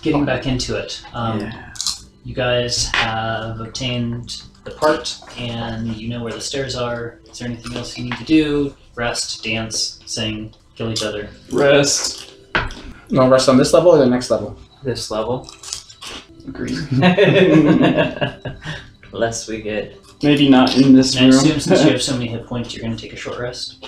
getting back into it. Yeah. You guys have obtained the part, and you know where the stairs are. Is there anything else you need to do? Rest, dance, sing, kill each other. Rest. You want to rest on this level or the next level? This level. Agreed. Less we get. Maybe not in this And I room. assume since you have so many hit points, you're going to take a short rest.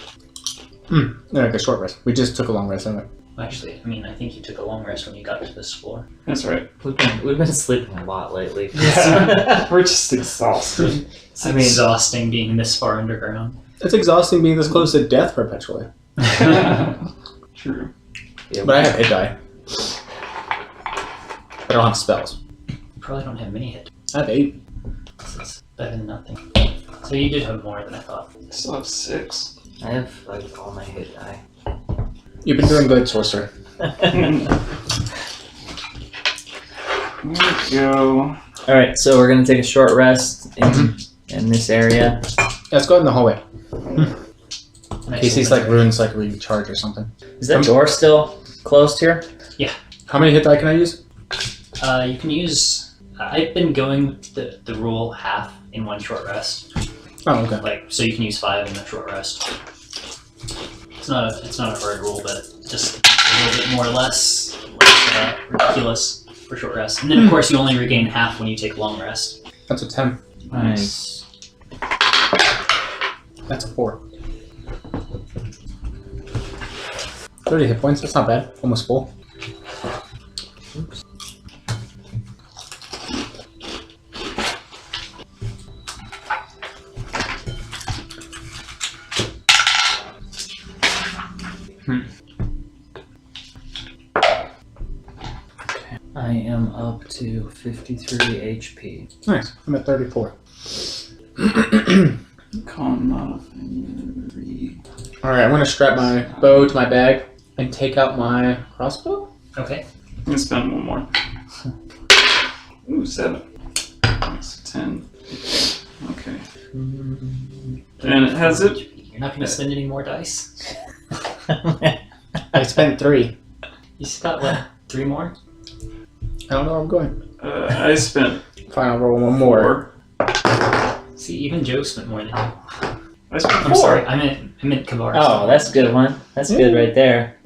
Yeah, like a short rest. We just took a long rest, haven't we? Actually, I mean, I think you took a long rest when you got to this floor. That's right. We've been sleeping a lot lately. Yeah. We're just exhausted. It's exhausting being this far underground. It's exhausting being this close to death perpetually. True. Yeah, But I have hit die. I don't have spells. You probably don't have many hit. I have 8. This is better than nothing. So you did have more than I thought. I still have 6. I have like all my hit die. You've been doing good, sorcerer. There we go. Alright, so we're gonna take a short rest in this area. Yeah, let's go in the hallway. Nice Casey's little like runes like recharge or something. Is that door still closed here? How many hit die can I use? You can use. I've been going with the rule half in one short rest. Oh, okay. Like, so you can use 5 in a short rest. It's not a hard rule, but just a little bit more or less ridiculous for short rest. And then of course you only regain half when you take long rest. That's a 10. Nice. That's a 4. 30 hit points, that's not bad. Almost full. Oops. I am up to 53 HP. Nice. I'm at 34. Con modifier. Alright, I'm gonna strap my bow to my bag and take out my crossbow. Okay. I'm gonna spend one more. Ooh, 7. That's 10. Okay. And it has it. You're not going to spend any more dice. I spent 3. You still got what? 3 more? I don't know where I'm going. I spent Fine, I'll roll one more. 4. See, even Joe spent more than you. I spent 4. I'm sorry, I meant Kavar. Oh, that's a good one. That's good right there.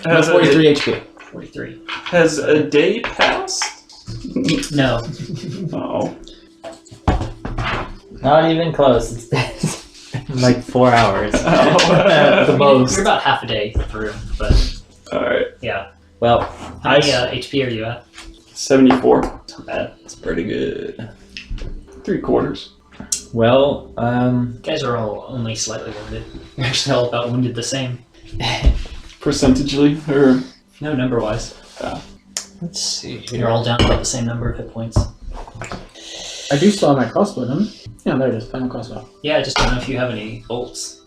That's 43 HP. 43. Has a day passed? No. Oh. Not even close. It's been like 4 hours. Oh. At the most. You're about half a day through, but Alright. yeah. Well, How many HP are you at? 74. Not bad. it's pretty good. 3/4. Well, You guys are all only slightly wounded. You're actually all about wounded the same. Percentagely? Or. No, number-wise. let's see You're here. all down about the same number of hit points. I do still have my crossbow, don't I? Yeah, there it is. Final crossbow. Yeah, I just don't know if you have any bolts.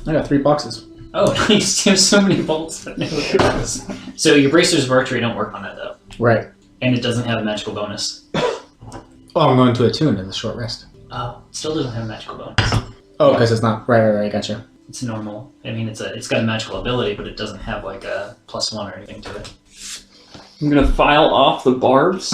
I got 3 boxes. Oh, nice. You have so many bolts, but no arrows. So your bracers of archery don't work on it, though. Right. And it doesn't have a magical bonus. Oh, I'm going to attune in the short rest. Oh, it still doesn't have a magical bonus. Oh, because it's not. Right, gotcha. It's normal. I mean, it's got a magical ability, but it doesn't have like a +1 or anything to it. I'm gonna file off the barbs.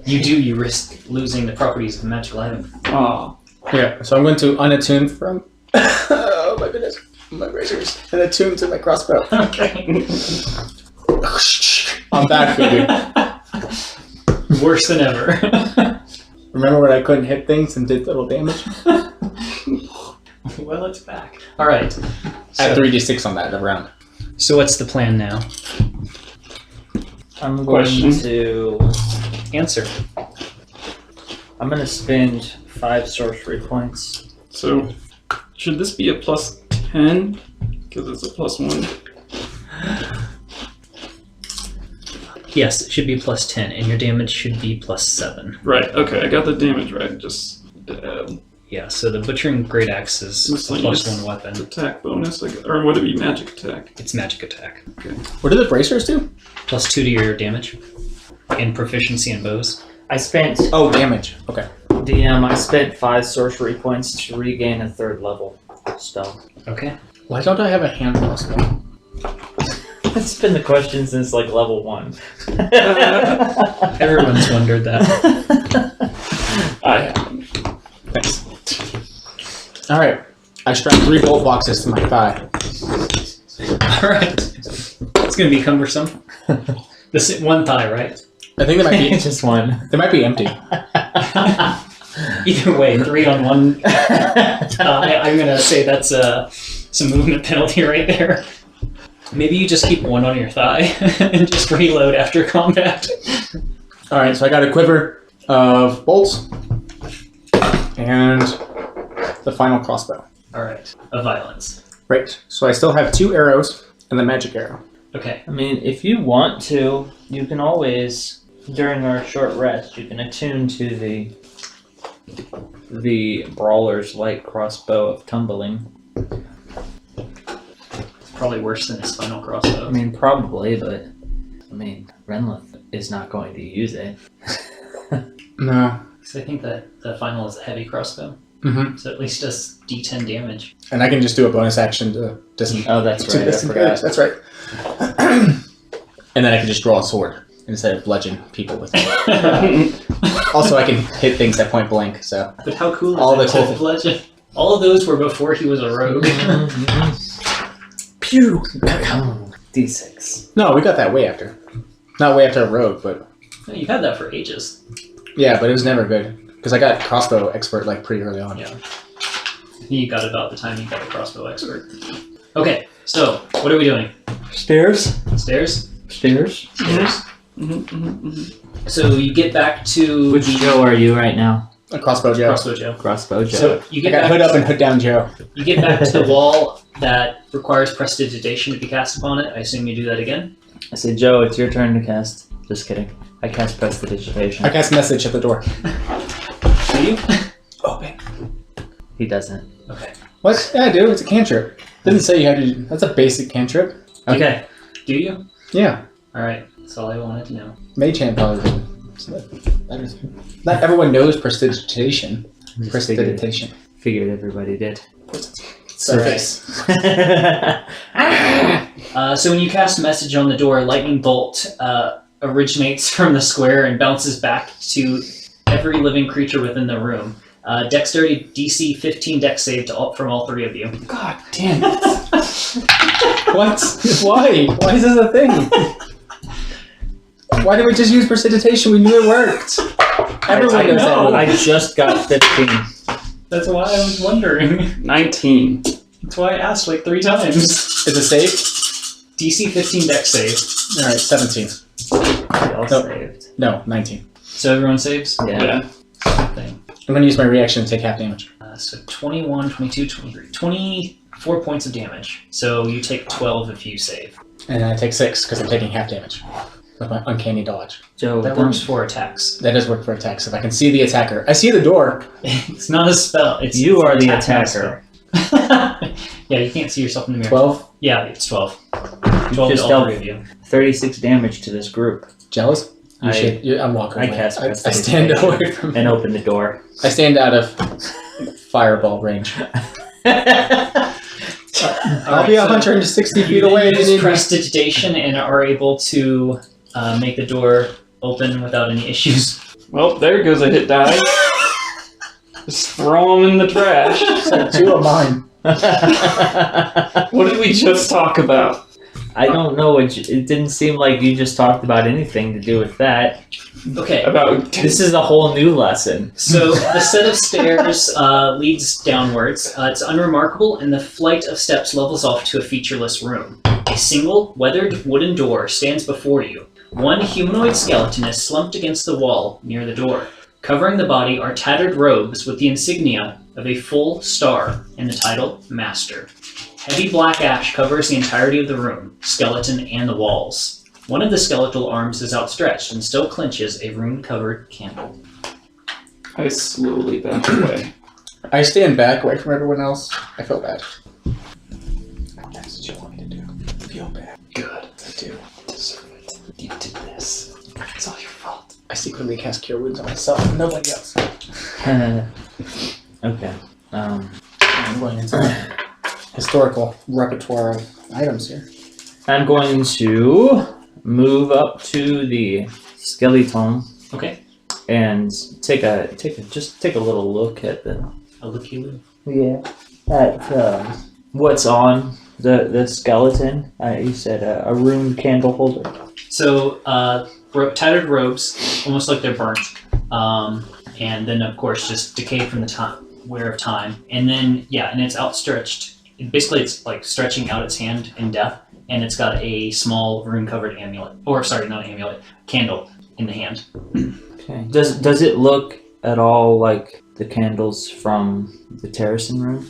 You risk losing the properties of a magical item. Oh. Yeah, so I'm going to unattune from. Oh my goodness. My bracers. And attune to my crossbow. Okay. I'm back, baby. Worse than ever. Remember when I couldn't hit things and did little damage? Well, it's back. All right. I have 3d6 on that round. So what's the plan now? I'm going Question. to. Answer. I'm going to spend 5 sorcery points. So, should this be a +10? Because it's a +1. Yes, it should be +10, and your damage should be +7. Right, okay, I got the damage right. Just Yeah, so the Butchering Great Axe is a Miscellaneous +1 weapon. attack bonus, or would it be magic attack? It's magic attack. Okay. What do the bracers do? +2 to your damage. And proficiency in bows. I spent. Oh, damage. Okay. DM, I spent 5 sorcery points to regain a 3rd level spell. Okay. Why don't I have a hand crossbow? It's been the question since like level 1. Everyone's wondered that. I haven't. Thanks. All right. I strap 3 bolt boxes to my thigh. All right. It's gonna be cumbersome. This one thigh, right? I think they might be. Just one. They might be empty. Either way, 3 on one thigh. I'm gonna say that's some movement penalty right there. Maybe you just keep one on your thigh and just reload after combat. All right. So I got a quiver of bolts and the final crossbow. All right, of violence. Right. So I still have 2 arrows and the magic arrow. Okay. I mean, if you want to, you can always, during our short rest, you can attune to the Brawler's light crossbow of tumbling. Probably worse than his final I crossbow. mean, probably, but I mean, Renlith is not going to use it. No. So I think that the final is a heavy crossbow. Mm-hmm. So at least does D10 damage. And I can just do a bonus action to disengage. Oh, that's right. I forgot. That's right. And then I can just draw a sword instead of bludgeon people with it. Also, I can hit things at point blank. So But how cool is All that the cool to bludgeon? All of those were before he was a rogue. pew. D6. No, we got that way after. Not way after a rogue, but No, you've had that for ages. yeah, but it was never good because I got crossbow expert like pretty early on. Yeah. You got about the time you got a crossbow expert. Okay, so what are we doing? Stairs? Stairs? Stairs? Stairs. Mm-hmm. So you get back to Which Joe are you right now? A crossbow Joe. Crossbow Joe. Crossbow Joe. So you I get got back hood up and hood down Joe. You get back to the wall that requires prestidigitation to be cast upon it. I assume you do that again. I say, Joe, it's your turn to cast. Just kidding. I cast Prestidigitation. I cast message at the door. Do you? Open. He doesn't. Okay. What? Yeah, dude, it's a cantrip. Didn't say you had to. That's a basic cantrip. Okay. Do you? Yeah. All right. That's all I wanted to know. Mage hand probably did. So that is, not everyone knows prestidigitation. Prestidigitation. Figured everybody did. Surface. So when you cast a message on the door, lightning bolt originates from the square and bounces back to every living creature within the room. Dexterity DC 15 dex save from all 3 of you. God damn it. What? Why? Why is this a thing? Why did we just use prestidigitation? We knew it worked. Everyone knows that. I just got 15. That's why I was wondering. 19. That's why I asked like 3 times. Is it safe? DC 15 dex save. Alright, 17. They all Nope. saved. No, 19. So everyone saves? Yeah. Thing. I'm gonna use my reaction to take half damage. So 21, 22, 23. 24 points of damage. So you take 12 if you save. And I take 6 because I'm taking half damage. With my uncanny dodge. Joe, That works for attacks. That does work for attacks. If I can see the attacker. I see the door. It's not a spell. It's You it's are an the attack attacker. spell. Yeah, you can't see yourself in the mirror. 12. Yeah, it's 12. 12 just to all dealt 3 of you. 36 damage to this group. Jealous? You I- should. I'm walking I away. cast I stand prestidigitation away from and open the door. I stand out of fireball range. I'll be 160 feet away. You use prestidigitation and are able to make the door open without any issues. Well, there goes a hit die. Just throw them in the trash. So 2 of mine. What did we just talk about? I don't know. It didn't seem like you just talked about anything to do with that. Okay. About This is a whole new lesson. So the set of stairs leads downwards. It's unremarkable, and the flight of steps levels off to a featureless room. A single, weathered wooden door stands before you. One humanoid skeleton is slumped against the wall near the door. Covering the body are tattered robes with the insignia of a full star and the title Master. Heavy black ash covers the entirety of the room, skeleton, and the walls. One of the skeletal arms is outstretched and still clenches a rune-covered candle. I slowly back away. I stand back away from everyone else. I feel bad. That's what you want me to do. Feel bad. Good. I do. Deserve it. You did this. It's all your fault. I secretly cast Cure Wounds on myself and nobody else. Okay. I'm going into historical repertoire of items here. I'm going to move up to the skeleton Okay. and take a little look at the A looky-loo. at what's on the skeleton. You said a ruined candle holder. So, tattered robes, almost like they're burnt. And then, of course, just decay from the wear of time. And then, and it's outstretched. Basically, it's like stretching out its hand in death. And it's got a small rune-covered amulet. Or, sorry, not amulet. Candle in the hand. Okay. Does it look at all like the candles from the Terracin room?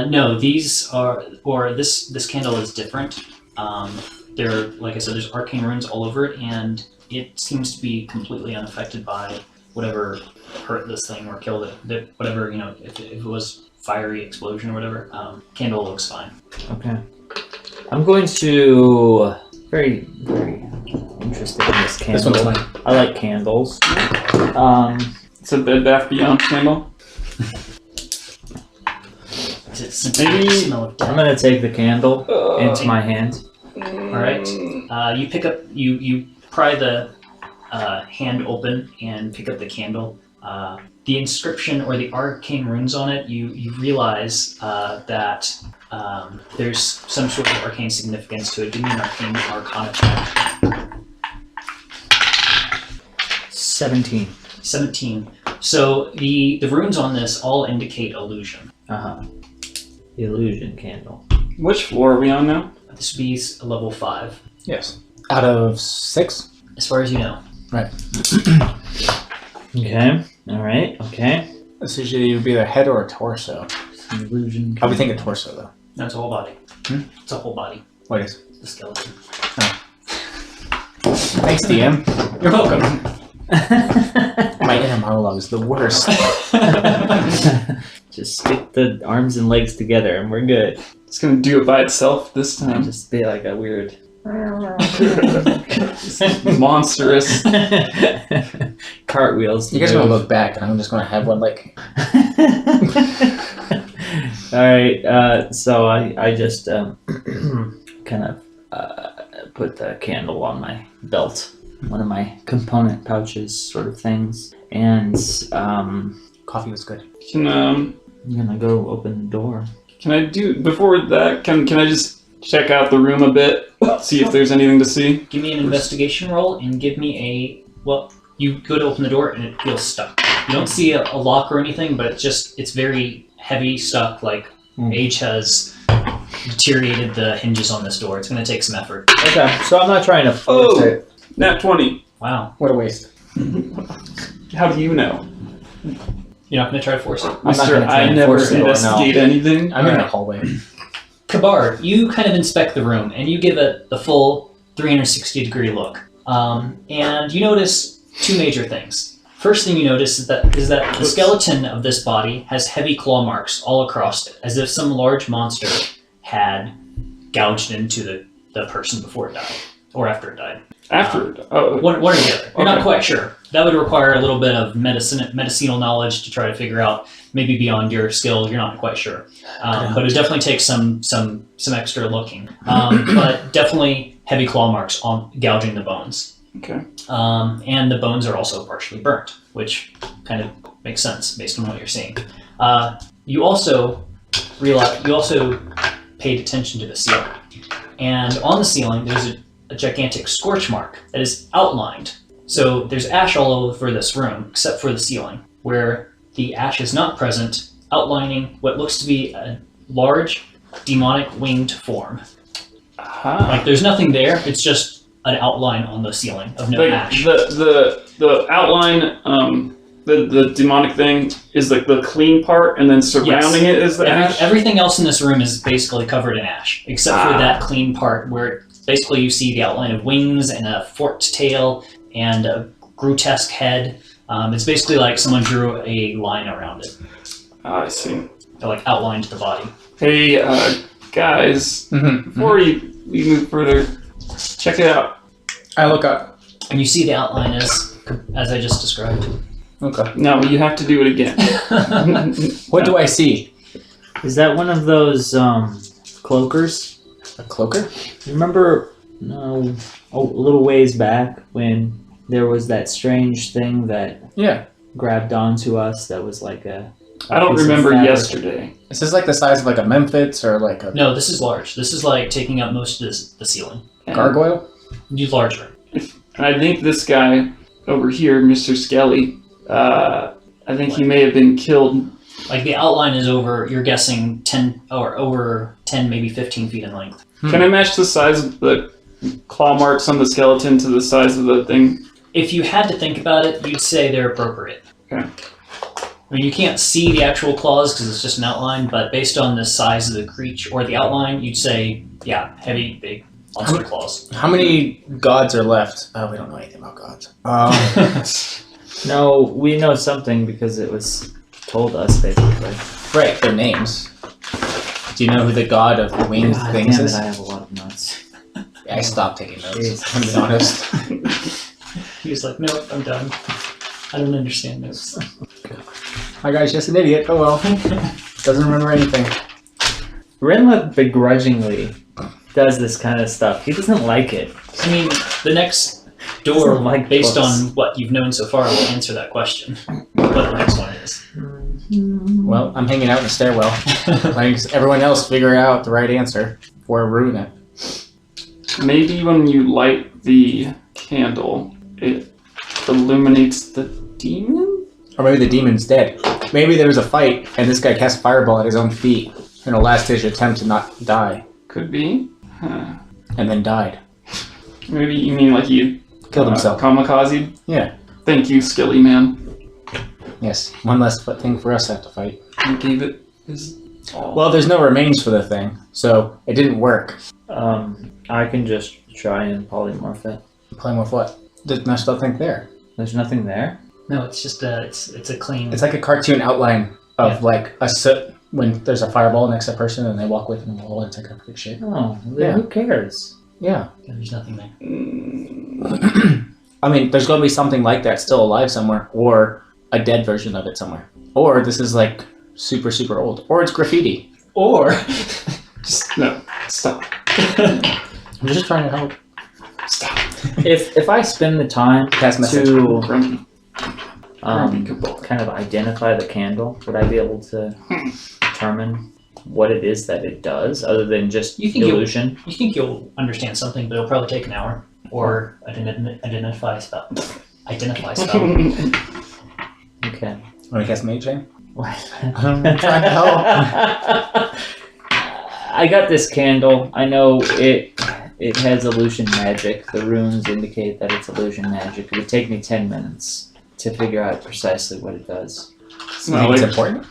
No, these are, or this candle is different. There, like I said, there's arcane runes all over it, and it seems to be completely unaffected by whatever hurt this thing or killed it. Whatever, if it was fiery explosion or whatever, candle looks fine. Okay. I'm going to very interested in this candle. This one's fine. I like candles. It's a Bed Bath Beyond candle. Is it simply the smell of death? I'm gonna take the candle into my hand. All right. You pick up. You pry the hand open and pick up the candle. The inscription or the arcane runes on it. You realize that there's some sort of arcane significance to it. Give me an arcane arcana check. 17. 17. So the runes on this all indicate illusion. The illusion candle. Which floor are we on now? This would be a level 5, Yes. Out of 6? as far as you know. Right. Okay. All right. Okay. This usually would be a head or a torso. It's an illusion. I would think a torso, though. That's a whole body. Hmm? It's a whole body. What is? The skeleton. Thanks, DM. You're welcome. My inner monologue is the worst. Just stick the arms and legs together, and we're good. It's gonna do it by itself this time. Just be like a weird. Monstrous. Cartwheels. You guys are going to look back, and I'm just going to have one, like... Alright, so I just kind of put the candle on my belt, one of my component pouches sort of things, and Coffee was good. Can I'm gonna go open the door. can I do before that? Can I just check out the room a bit, see if there's anything to see? Give me an investigation roll and give me you go to open the door and it feels stuck. You don't see a lock or anything, but it's very heavy, stuck, like age has deteriorated the hinges on this door. It's going to take some effort. Okay, so I'm not trying to force it. Nat 20. Wow. What a waste. How do you know? You're not going to try to force it? I'm not Mister, gonna try I and never force the door, no. investigate anything. I'm in the hallway. Kabar, you kind of inspect the room and you give it the full 360-degree look. And you notice two major things. First thing you notice is that the skeleton of this body has heavy claw marks all across it, as if some large monster had gouged into the person before it died, or after it died. After. One or the other. You're not Okay. quite sure. That would require a little bit of medicinal knowledge to try to figure out, maybe beyond your skill, you're not quite sure. But it definitely takes some extra looking. But definitely heavy claw marks on gouging the bones. Okay. And the bones are also partially burnt, which kind of makes sense based on what you're seeing. You also paid attention to the ceiling. And on the ceiling, there's a gigantic scorch mark that is outlined. So there's ash all over this room, except for the ceiling, where the ash is not present, outlining what looks to be a large demonic winged form. Aha. Like there's nothing there, it's just an outline on the ceiling of no Like ash. the outline, the demonic thing is like the clean part, and then surrounding it is the ash. Everything else in this room is basically covered in ash, except for that clean part where basically you see the outline of wings and a forked tail and a grotesque head. It's basically like someone drew a line around it. I see. They're like outlined the body. Hey, guys, before we move further, check it out. I look up. And you see the outline as I just described. Okay. No, you have to do it again. What do I see? Is that one of those cloakers? A cloaker? Remember, no, a little ways back when there was that strange thing that Yeah. grabbed onto us that was like a I don't piece of remember fabric. yesterday. Is this like the size of like a Memphis or like a No, this is large. This is like taking up most of the ceiling. And, gargoyle? You larger. and I think this guy over here, Mr. Skelly, I think he may have been killed. Like the outline is over. You're guessing 10 or over 10, maybe 15 feet in length. Can I match the size of the claw marks on the skeleton to the size of the thing? If you had to think about it, you'd say they're appropriate. Okay. I mean, you can't see the actual claws because it's just an outline, but based on the size of the creature or the outline, you'd say, yeah, heavy, big monster claws. How many gods are left? Oh, we don't know anything about gods. No, we know something because it was told us basically. Right, their names. Do you know who the god of the winged God things damn it, is? I have a lot of notes. Yeah, I stopped taking notes. Jeez. I'm being honest. He was like, nope, I'm done. I don't understand this. My guy's just an idiot. Oh well. Doesn't remember anything. Rinla begrudgingly does this kind of stuff. He doesn't like it. I mean, the next door, Doesn't like based books. on what you've known so far, will answer that question. What the next one is. Well, I'm hanging out in the stairwell. Letting everyone else figure out the right answer before I ruin it. Maybe when you light the candle, it illuminates the demon? Or maybe the demon's dead. Maybe there was a fight and this guy cast fireball at his own feet in a last-ditch attempt to not die. Could be. Huh. And then died. Maybe you mean like he Killed himself. kamikaze? Yeah. Thank you, Skilly Man. Yes. One less thing for us to have to fight. You gave it his all. Well, there's no remains for the thing, so it didn't work. I can just try and polymorph it. Playing with what? There's nothing there. There's nothing there. No, it's just it's a clean. It's like a cartoon outline of like a soot when there's a fireball next to a person and they walk with them and it's like a big shit. Oh, then Yeah. who cares? Yeah. There's nothing there. I mean, there's going to be something like that still alive somewhere, or a dead version of it somewhere. Or this is like super, super old. Or it's graffiti. Or Just, no, stop. I'm just trying to help. Stop. If I spend the time Pass message. to Grumpy. kind of identify the candle, would I be able to determine what it is that it does, other than just You think illusion? you think you'll understand something, but it'll probably take an hour. Or identify spell. Identify spell. Okay. Want to cast Mage Hand? What? I'm trying to help. I got this candle. I know it has illusion magic. The runes indicate that it's illusion magic. It would take me 10 minutes to figure out precisely what it does. It's You not think it's like, important?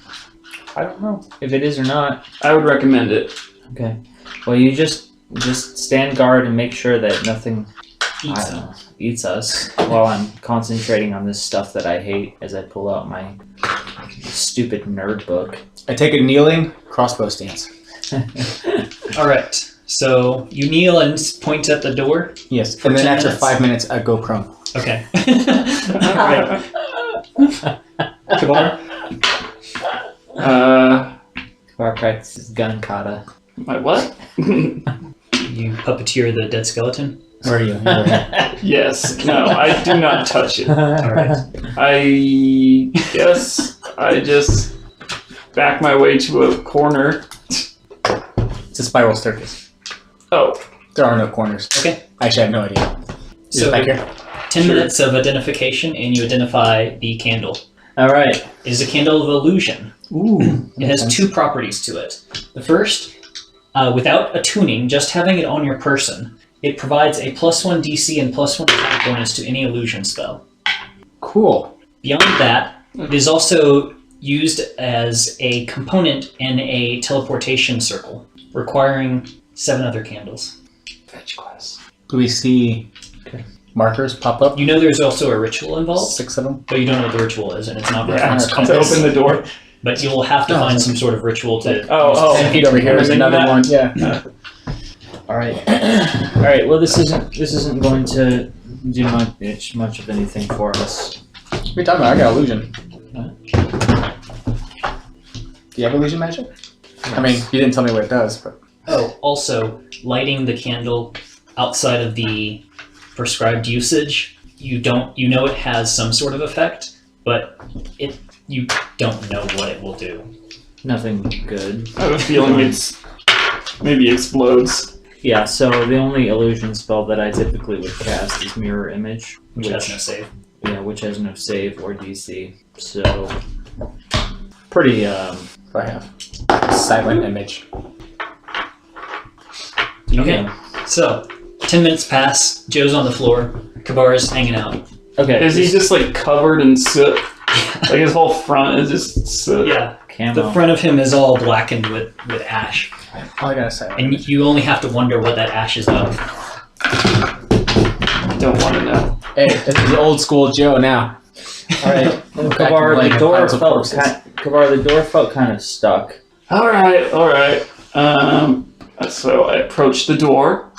I don't know if it is or not. I would recommend it. Okay. Well, you just stand guard and make sure that nothing eats us while I'm concentrating on this stuff that I hate as I pull out my stupid nerd book. I take a kneeling crossbow stance. All right. So you kneel and point at the door. Yes. For And then 10 after minutes. 5 minutes, I go prone. Okay. All right. Kabar? Our practices gun kata. My what? You puppeteer the dead skeleton. Where are you? Yes. No, I do not touch it. All right. I guess I just back my way to a corner. It's a spiral staircase. Oh, There are no corners. Okay. Actually, I have no idea. Is So it back here? 10 Sure. minutes of identification, and you identify the candle. All right. It is a candle of illusion. Ooh. It has two properties to it. The first, without attuning, just having it on your person, it provides a +1 DC and +1 attack bonus to any illusion spell. Cool. Beyond that, it is also used as a component in a teleportation circle, requiring 7 other candles. fetch class. Do we see markers pop up? You know there's also a ritual involved, 6 of them? but you don't know what the ritual is, and it's not Yeah, referenced to compass. open the door. But you'll have to Oh, find okay. some sort of ritual to... Oh, 10 feet over here is Maybe another that. one. Yeah. All right. All right. Well, this isn't going to do much of anything for us. What are you talking about? I got illusion. Do you have illusion magic? I mean, you didn't tell me what it does, but Oh, also, lighting the candle outside of the prescribed usage, you know it has some sort of effect, but you don't know what it will do. Nothing good. I have a feeling it's maybe explodes. Yeah, so the only illusion spell that I typically would cast is Mirror Image. Which has no save. Yeah, which has no save or DC. So, pretty, I have silent image. Okay, so 10 minutes pass. Joe's on the floor. Kabar's hanging out. Okay. Is he just like covered in soot? Like his whole front is just soot. Yeah, Camo. the front of him is all blackened with ash, All I gotta say. and you only have to wonder what that ash is of. Don't want to know. Hey, this is old school Joe now. All right. Kabar, the door felt kind of stuck. All right. So I approach the door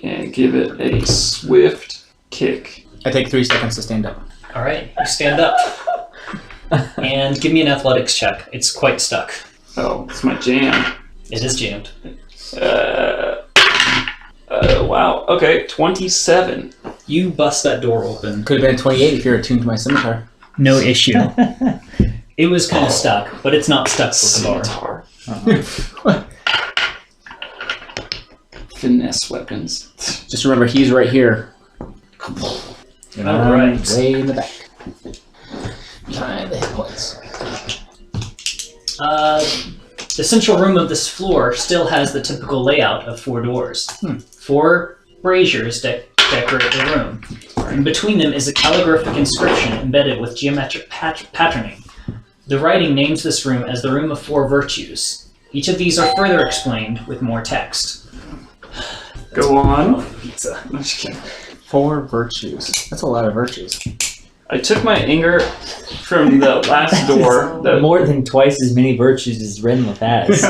and give it a swift kick. I take 3 seconds to stand up. All right, you stand up and give me an athletics check. It's quite stuck. Oh, it's my jam. It is jammed. Wow. Okay, 27. You bust that door open. Could have been 28 if you're attuned to my scimitar. No issue. It was kind of stuck, but it's not stuck for Kabar. Scimitar. Finesse weapons. Just remember, he's right here. And All I'm right. way in the back. Behind the hit points. The central room of this floor still has the typical layout of 4 doors. 4 braziers decorate the room. And between them is a calligraphic inscription embedded with geometric patterning. The writing names this room as the Room of 4 Virtues. Each of these are further explained with more text. Go on. Pizza. I'm just kidding. 4 virtues. That's a lot of virtues. I took my anger from the last door. More than twice as many virtues as written with S.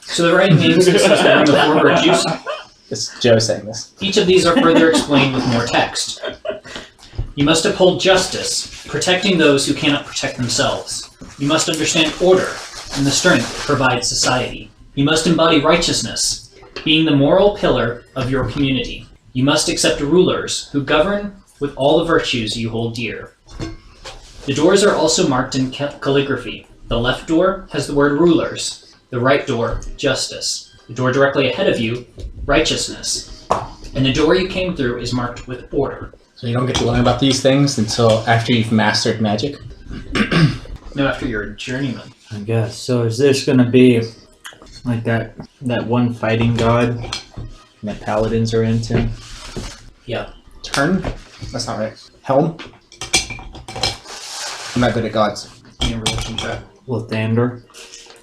So the writing names this as the Room of 4 Virtues. It's Joe saying this. Each of these are further explained with more text. You must uphold justice, protecting those who cannot protect themselves. You must understand order and the strength it provides society. You must embody righteousness, being the moral pillar of your community. You must accept rulers who govern with all the virtues you hold dear. The doors are also marked in calligraphy. The left door has the word rulers, the right door, justice. The door directly ahead of you, righteousness. And the door you came through is marked with order. So you don't get to learn about these things until after you've mastered magic? No, after you're a journeyman. I guess. So is this gonna be like that one fighting god that paladins are into? Yeah. Turn? That's not right. Helm? I'm not good at gods. Give me a religion check. Lathander?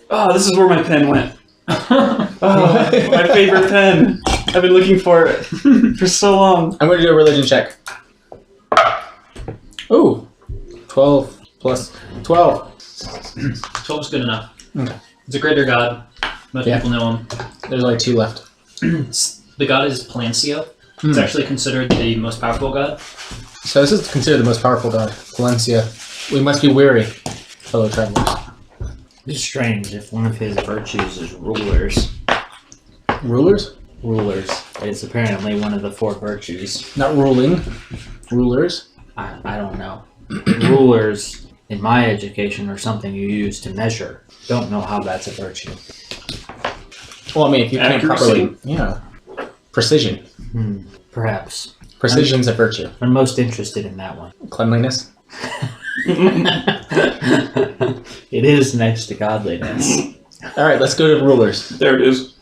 Oh, this is where my pen went. Oh, my favorite pen. I've been looking for it for so long. I'm going to do a religion check. Ooh. 12 plus 12. 12 is good enough. Okay. It's a greater god. Most Yeah. people know him. There's only 2 left. The god is Palancio. It's actually considered the most powerful god. So this is considered the most powerful god. Valencia. We must be wary, fellow travelers. It's strange if one of his virtues is rulers. Rulers? Rulers. It's apparently one of the 4 virtues. Not ruling. Rulers? I don't know. Rulers, in my education, are something you use to measure. Don't know how that's a virtue. Well, I mean, if you can't Accuracy? properly... Yeah. Precision. Perhaps. Precision's a virtue. I'm most interested in that one. Cleanliness? It is next to godliness. Alright, let's go to rulers. There it is.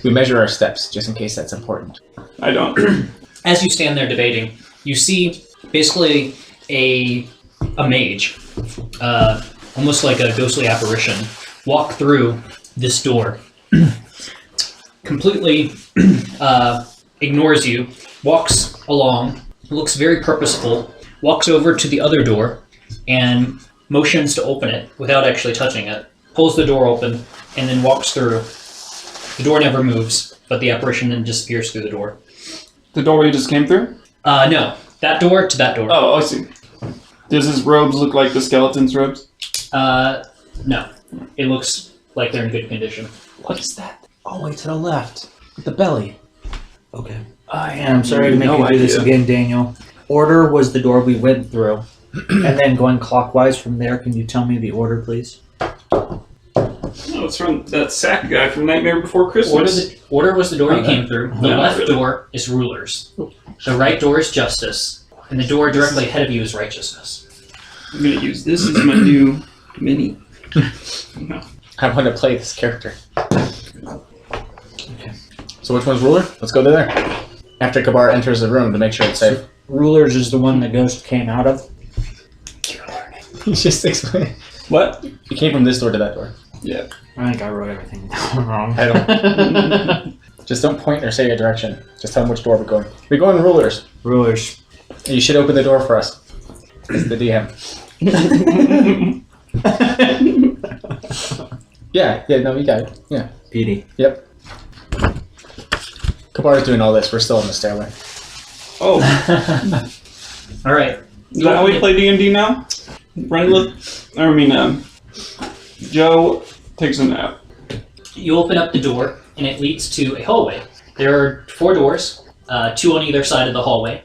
We measure our steps, just in case that's important. I don't. As you stand there debating, you see basically a mage, almost like a ghostly apparition, walk through this door. Completely ignores you, walks along, looks very purposeful, walks over to the other door, and motions to open it without actually touching it, pulls the door open, and then walks through. The door never moves, but the apparition then disappears through the door. The door you just came through? No. That door to that door. Oh, I see. Does his robes look like the skeleton's robes? No. It looks like they're in good condition. What is that? All the way to the left. The belly. Okay. I'm sorry to make No you do this idea. again, Daniel. Order was the door we went through. And then going clockwise from there, can you tell me the order, please? No, it's from that sack guy from Nightmare Before Christmas. Order was the door you Oh, came through. The no, left really. door is rulers. The right door is justice. And the door directly ahead of you is righteousness. I'm gonna use this as my new mini. No. I want to play this character. Okay. So which one's ruler? Let's go to there. After Kabar enters the room to make sure it's safe. Rulers is the one the ghost came out of. He's just explaining. What? He came from this door to that door. Yeah. I think I wrote everything down wrong. I don't. Just don't point or say a direction. Just tell him which door we're going. We're going rulers. Rulers. And you should open the door for us. It's the DM. Yeah, no, you got it. Yeah. PD. Yep. Kabar's doing all this. We're still in the stairway. Oh, All right. is that how we play D&D now? Joe takes a nap. You open up the door, and it leads to a hallway. There are 4 doors, 2 on either side of the hallway.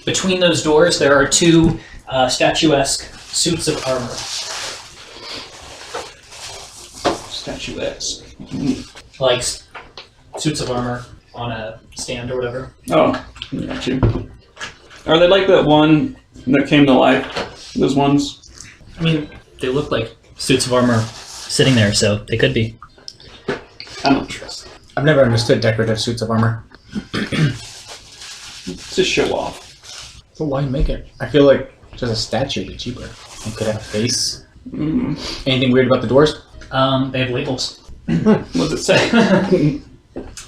Between those doors, there are 2 statuesque suits of armor. Statuesque. Like suits of armor on a stand or whatever. Oh, got you. Are they like that one that came to life? Those ones? I mean, they look like suits of armor sitting there, so they could be. I don't trust them. I've never understood decorative suits of armor. It's a show off. So why make it? I feel like just a statue would be cheaper. It could have a face. Anything weird about the doors? They have labels. What does it say?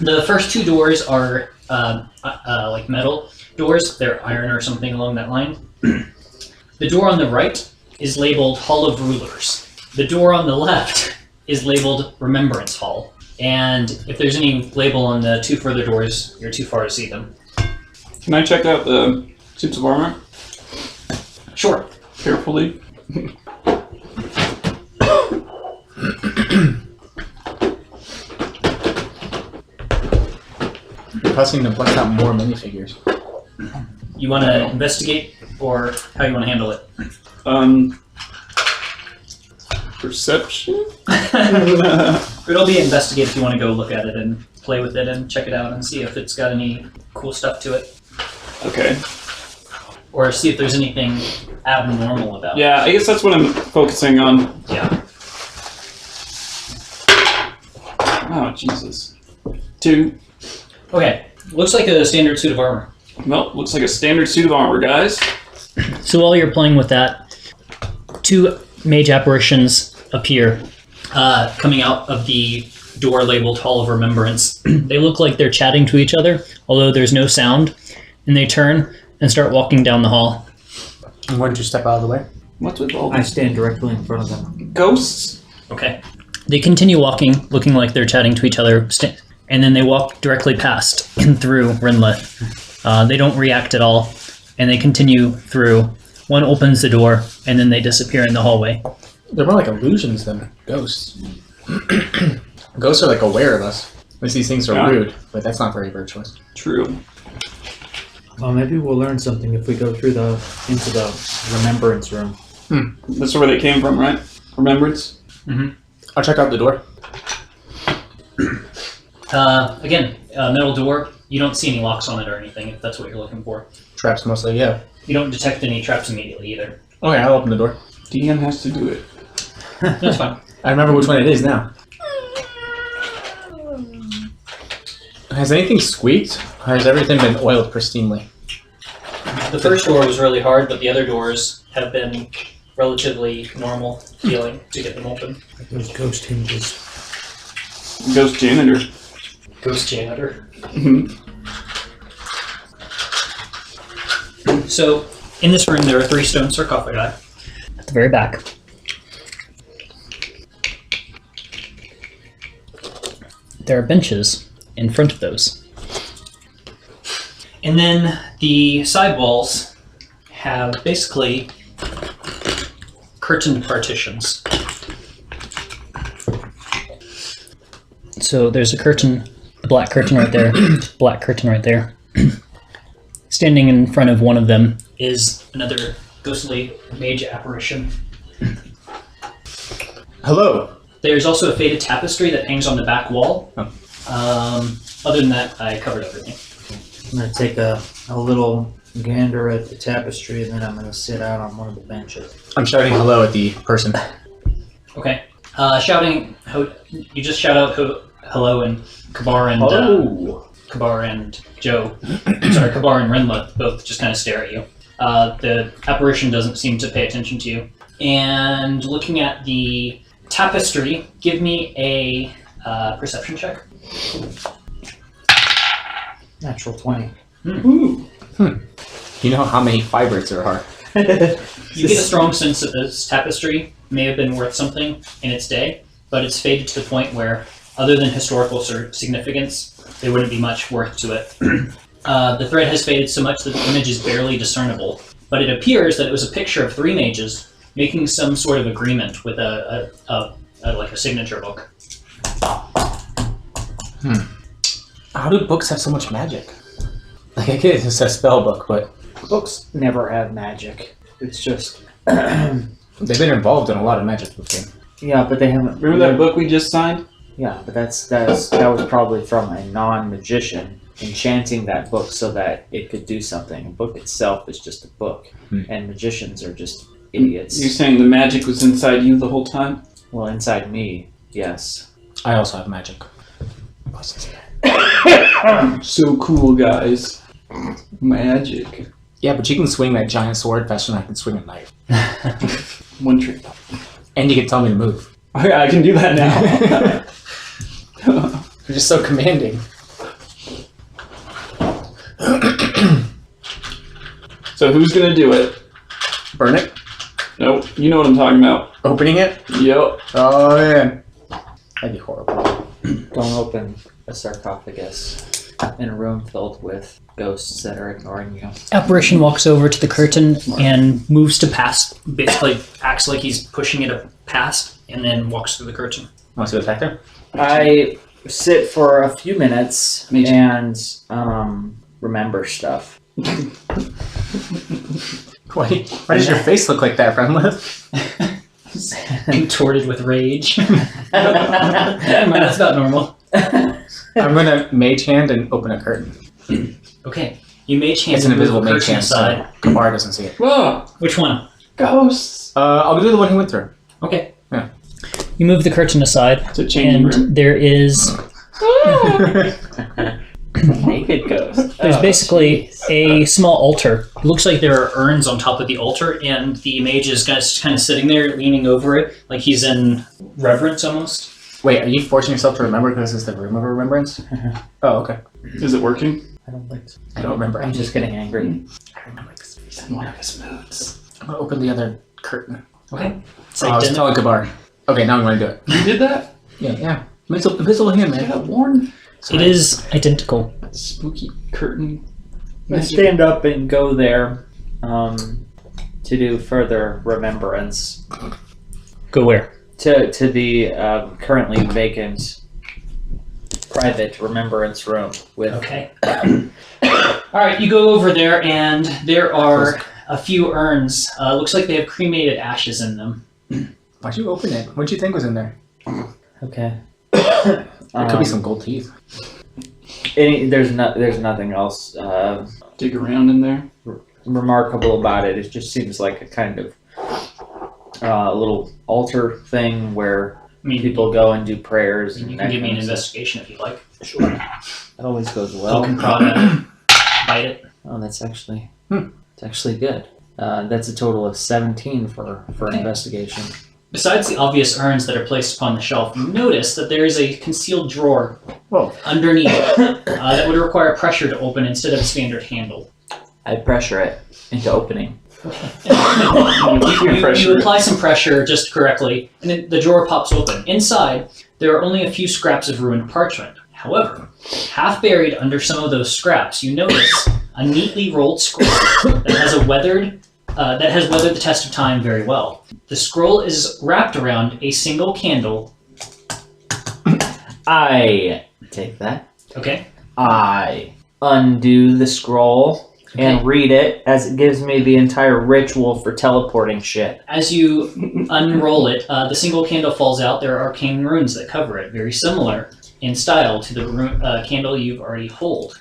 The first 2 doors are like metal doors. They're iron or something along that line. The door on the right is labeled Hall of Rulers. The door on the left is labeled Remembrance Hall. And if there's any label on the 2 further doors, you're too far to see them. Can I check out the suits of armor Sure. carefully? You're pressing to bust out more minifigures. You want to investigate, or how you want to handle it? Perception? It'll be investigate if you want to go look at it and play with it and check it out and see if it's got any cool stuff to it. Okay. Or see if there's anything abnormal about it. Yeah, I guess that's what I'm focusing on. Yeah. Oh, Jesus. 2. Okay. Looks like a standard suit of armor. Well, looks like a standard suit of armor, guys. So while you're playing with that, 2 mage apparitions appear coming out of the door labeled Hall of Remembrance. They look like they're chatting to each other, although there's no sound, and they turn and start walking down the hall. And why don't you step out of the way? What's with all I these stand directly in front of them. ghosts? Okay. They continue walking, looking like they're chatting to each other, and then they walk directly past and through Rinlet. They don't react at all, and they continue through. One opens the door, and then they disappear in the hallway. They're more like illusions than ghosts. Ghosts are like aware of us. At least these things are Yeah. rude, but that's not very virtuous. True. Well, maybe we'll learn something if we go through into the remembrance room. That's where they came from, right? Remembrance? I'll check out the door. Again, metal door. You don't see any locks on it or anything, if that's what you're looking for. Traps mostly, yeah. You don't detect any traps immediately either. Okay, I'll open the door. DM has to do it. That's fine. I remember which one it is now. Has anything squeaked? Or has everything been oiled pristinely? The first door was really hard, but the other doors have been relatively normal feeling to get them open. Those ghost hinges. Ghost janitor. Ghost janitor. Mhm. So, in this room, there are 3 stone sarcophagi at the very back. There are benches in front of those. And then the side walls have basically curtain partitions. So there's a curtain, a black curtain right there, black curtain right there. Standing in front of one of them is another ghostly mage apparition. Hello. There's also a faded tapestry that hangs on the back wall. Oh. Other than that, I covered everything. I'm gonna take a little gander at the tapestry, and then I'm gonna sit out on one of the benches. I'm shouting hello at the person. Okay. Shouting, you just shout out hello, and Kabar and Kabar and Joe, sorry, Kabar and Renla both just kind of stare at you. The apparition doesn't seem to pay attention to you. And looking at the tapestry, give me a perception check. Natural 20. Ooh. You know how many fibers there are? You get a strong sense that this tapestry may have been worth something in its day, but it's faded to the point where, other than historical significance, there wouldn't be much worth to it. The thread has faded so much that the image is barely discernible, but it appears that it was a picture of 3 mages making some sort of agreement with like a signature book. How do books have so much magic? Like, I get it's a spell book, but Books never have magic. It's just they've been involved in a lot of magic before. yeah, but they haven't. Remember that book we just signed? Yeah, but that was probably from a non-magician enchanting that book so that it could do something. A book itself is just a book, and magicians are just idiots. You're saying the magic was inside you the whole time? Well, inside me, yes. I also have magic. So cool, guys. Magic. Yeah, but you can swing that giant sword faster than I can swing a knife. One trick. And you can tell me to move. I can do that now. You're just so commanding. So who's gonna do it? Burn it? Nope. You know what I'm talking about. Opening it? Yep. Oh, yeah. That'd be horrible. Don't open a sarcophagus in a room filled with ghosts that are ignoring you. Apparition walks over to the curtain and moves to past, basically acts like he's pushing it past, and then walks through the curtain. Want to see what's back there? I sit for a few minutes Me too. and remember stuff. Why does your face look like that, Friendless? Contorted with rage. That's not normal. I'm gonna mage hand and open a curtain. Okay, you mage hand It's an and move invisible the mage curtain hand, aside. so Kamar doesn't see it. Whoa! Which one? Ghosts! I'll do the one he went through. Okay. Yeah. You move the curtain aside, It's a changing room. and there is Naked ghost. there's basically a small altar. It looks like there are urns on top of the altar, and the mage is just kind of sitting there, leaning over it, like he's in reverence almost. Wait, are you forcing yourself to remember because this is the room of remembrance? Oh, okay. Is it working? I don't think so. I don't remember. I'm just getting angry. I remember this. He's in one of his moods. I'm gonna open the other curtain. Okay. It's I like was dinner. telling Kabar. Okay, now I'm gonna do it. You did that? Yeah. Invisible hand, I man. got warned. It is identical. Spooky curtain. I stand up and go there to do further remembrance Go where? to the currently vacant private remembrance room with Okay. Alright, you go over there, and there are a few urns. Looks like they have cremated ashes in them. Why'd you open it? What'd you think was in there? okay. There could be some gold teeth. There's nothing else Dig around in there. remarkable about it. It just seems like a kind of little altar thing where I mean, people go and do prayers. you And can that give me an kind of stuff. investigation if you'd like. Sure. That always goes well. Poke and prod at it. Bite it. Oh, that's actually good. That's a total of 17 for Okay. investigation. Besides the obvious urns that are placed upon the shelf, you notice that there is a concealed drawer Whoa. underneath that would require pressure to open instead of a standard handle. I pressure it into opening. You apply some pressure just correctly, and then the drawer pops open. Inside, there are only a few scraps of ruined parchment. However, half buried under some of those scraps, you notice a neatly rolled scroll that has weathered the test of time very well. The scroll is wrapped around a single candle I take that. Okay. I undo the scroll and read it as it gives me the entire ritual for teleporting shit. As you unroll it, the single candle falls out. There are arcane runes that cover it, very similar in style to the candle you've already hold.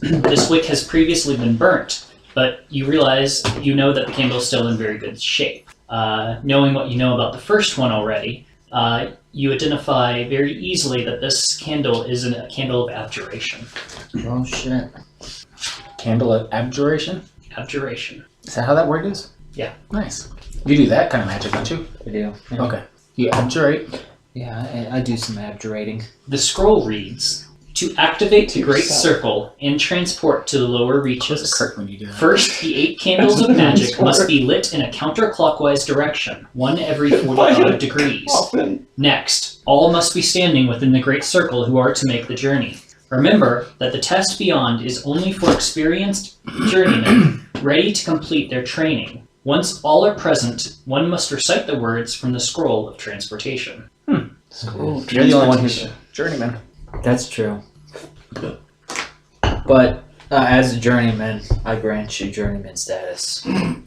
This wick has previously been burnt, but you know that the candle is still in very good shape. Knowing what you know about the first one already, you identify very easily that this candle is a candle of abjuration. Oh shit. Candle of abjuration? Abjuration. Is that how that word is? Yeah. Nice. You do that kind of magic, don't you? I do. Yeah. Okay. You abjurate. Yeah, I do some abjurating. The scroll reads, to activate the Great yourself. Circle and transport to the lower What's reaches. a curtain when you do that? First, the 8 candles of magic must be lit in a counterclockwise direction, one every 45 degrees. Often. Next, all must be standing within the Great Circle who are to make the journey. Remember that the test beyond is only for experienced journeymen ready to complete their training. Once all are present, one must recite the words from the scroll of transportation. Scroll You're the only one who's transportation. journeyman. That's true. But as a journeyman, I grant you journeyman status. Can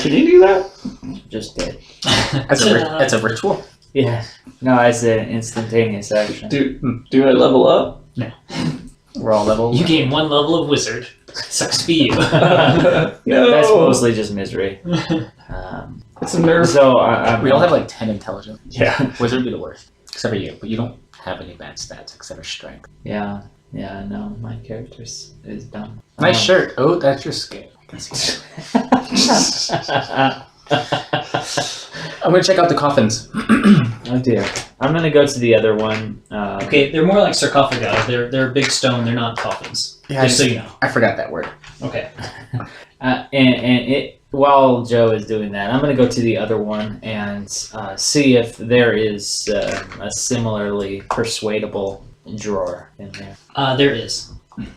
you do that? Just did. That's a ritual. Yeah. No, as an instantaneous action. Do I level up? We're all level. You gain 1 level of wizard. Sucks to be you. No. That's mostly just misery. It's a nerve. So I'm We all have like 10 intelligence. Yeah. Wizard would be the worst. Except for you, but you don't have any bad stats except for strength. Yeah. Yeah, no, my character is dumb. Nice shirt. Oh, that's your skin. I can see that. I'm gonna check out the coffins. Oh dear. I'm gonna go to the other one. Okay, they're more like sarcophagi. They're big stone. They're not coffins. Yeah, Just so you know. I forgot that word. Okay. And it, while Joe is doing that, I'm going to go to the other one and see if there is a similarly persuadable drawer in there. There is. And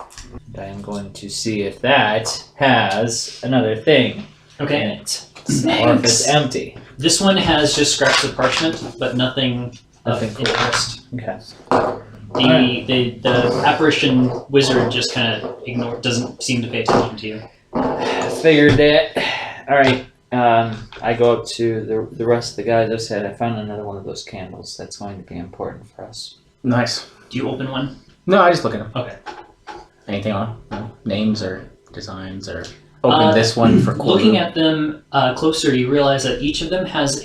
I am going to see if that has another thing in Okay. it. Or if it's empty. This one has just scraps of parchment, but nothing of Nothing cool. interest. Okay. The apparition wizard just kind of doesn't seem to pay attention to you. Figured it. All right. I go up to the rest of the guys. I said I found another one of those candles. That's going to be important for us. Nice. Do you open one? No, I just look at them. Okay. Anything on? No? Names or designs or open this one for cool. Looking at them closer, you realize that each of them has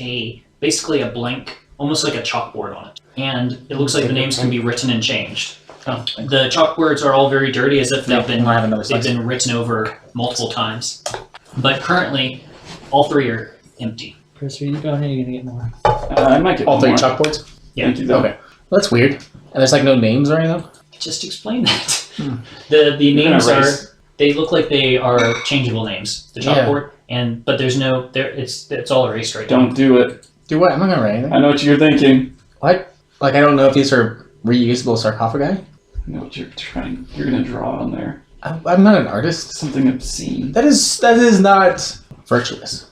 basically a blank, almost like a chalkboard on it. And it looks like the names can be written and changed. Oh, The chalkboards are all very dirty, as if they've been I have another slice. written over multiple times. But currently, all 3 are empty. Chris, are you going or are you going to get more? I might get All 3 more. chalkboards? Yeah. Thank you, though. Okay. Well, that's weird. And there's like no names or anything? Just explain that. Hmm. The names gonna are erase. they look like they are changeable names. The Yeah. chalkboard but there's no there. It's all erased right now. Don't do it. Do what? I'm not gonna write anything. I know what you're thinking. What? Like, I don't know if these are reusable sarcophagi? I know what you're trying. You're gonna draw on there. I'm not an artist. Something obscene. That is not virtuous.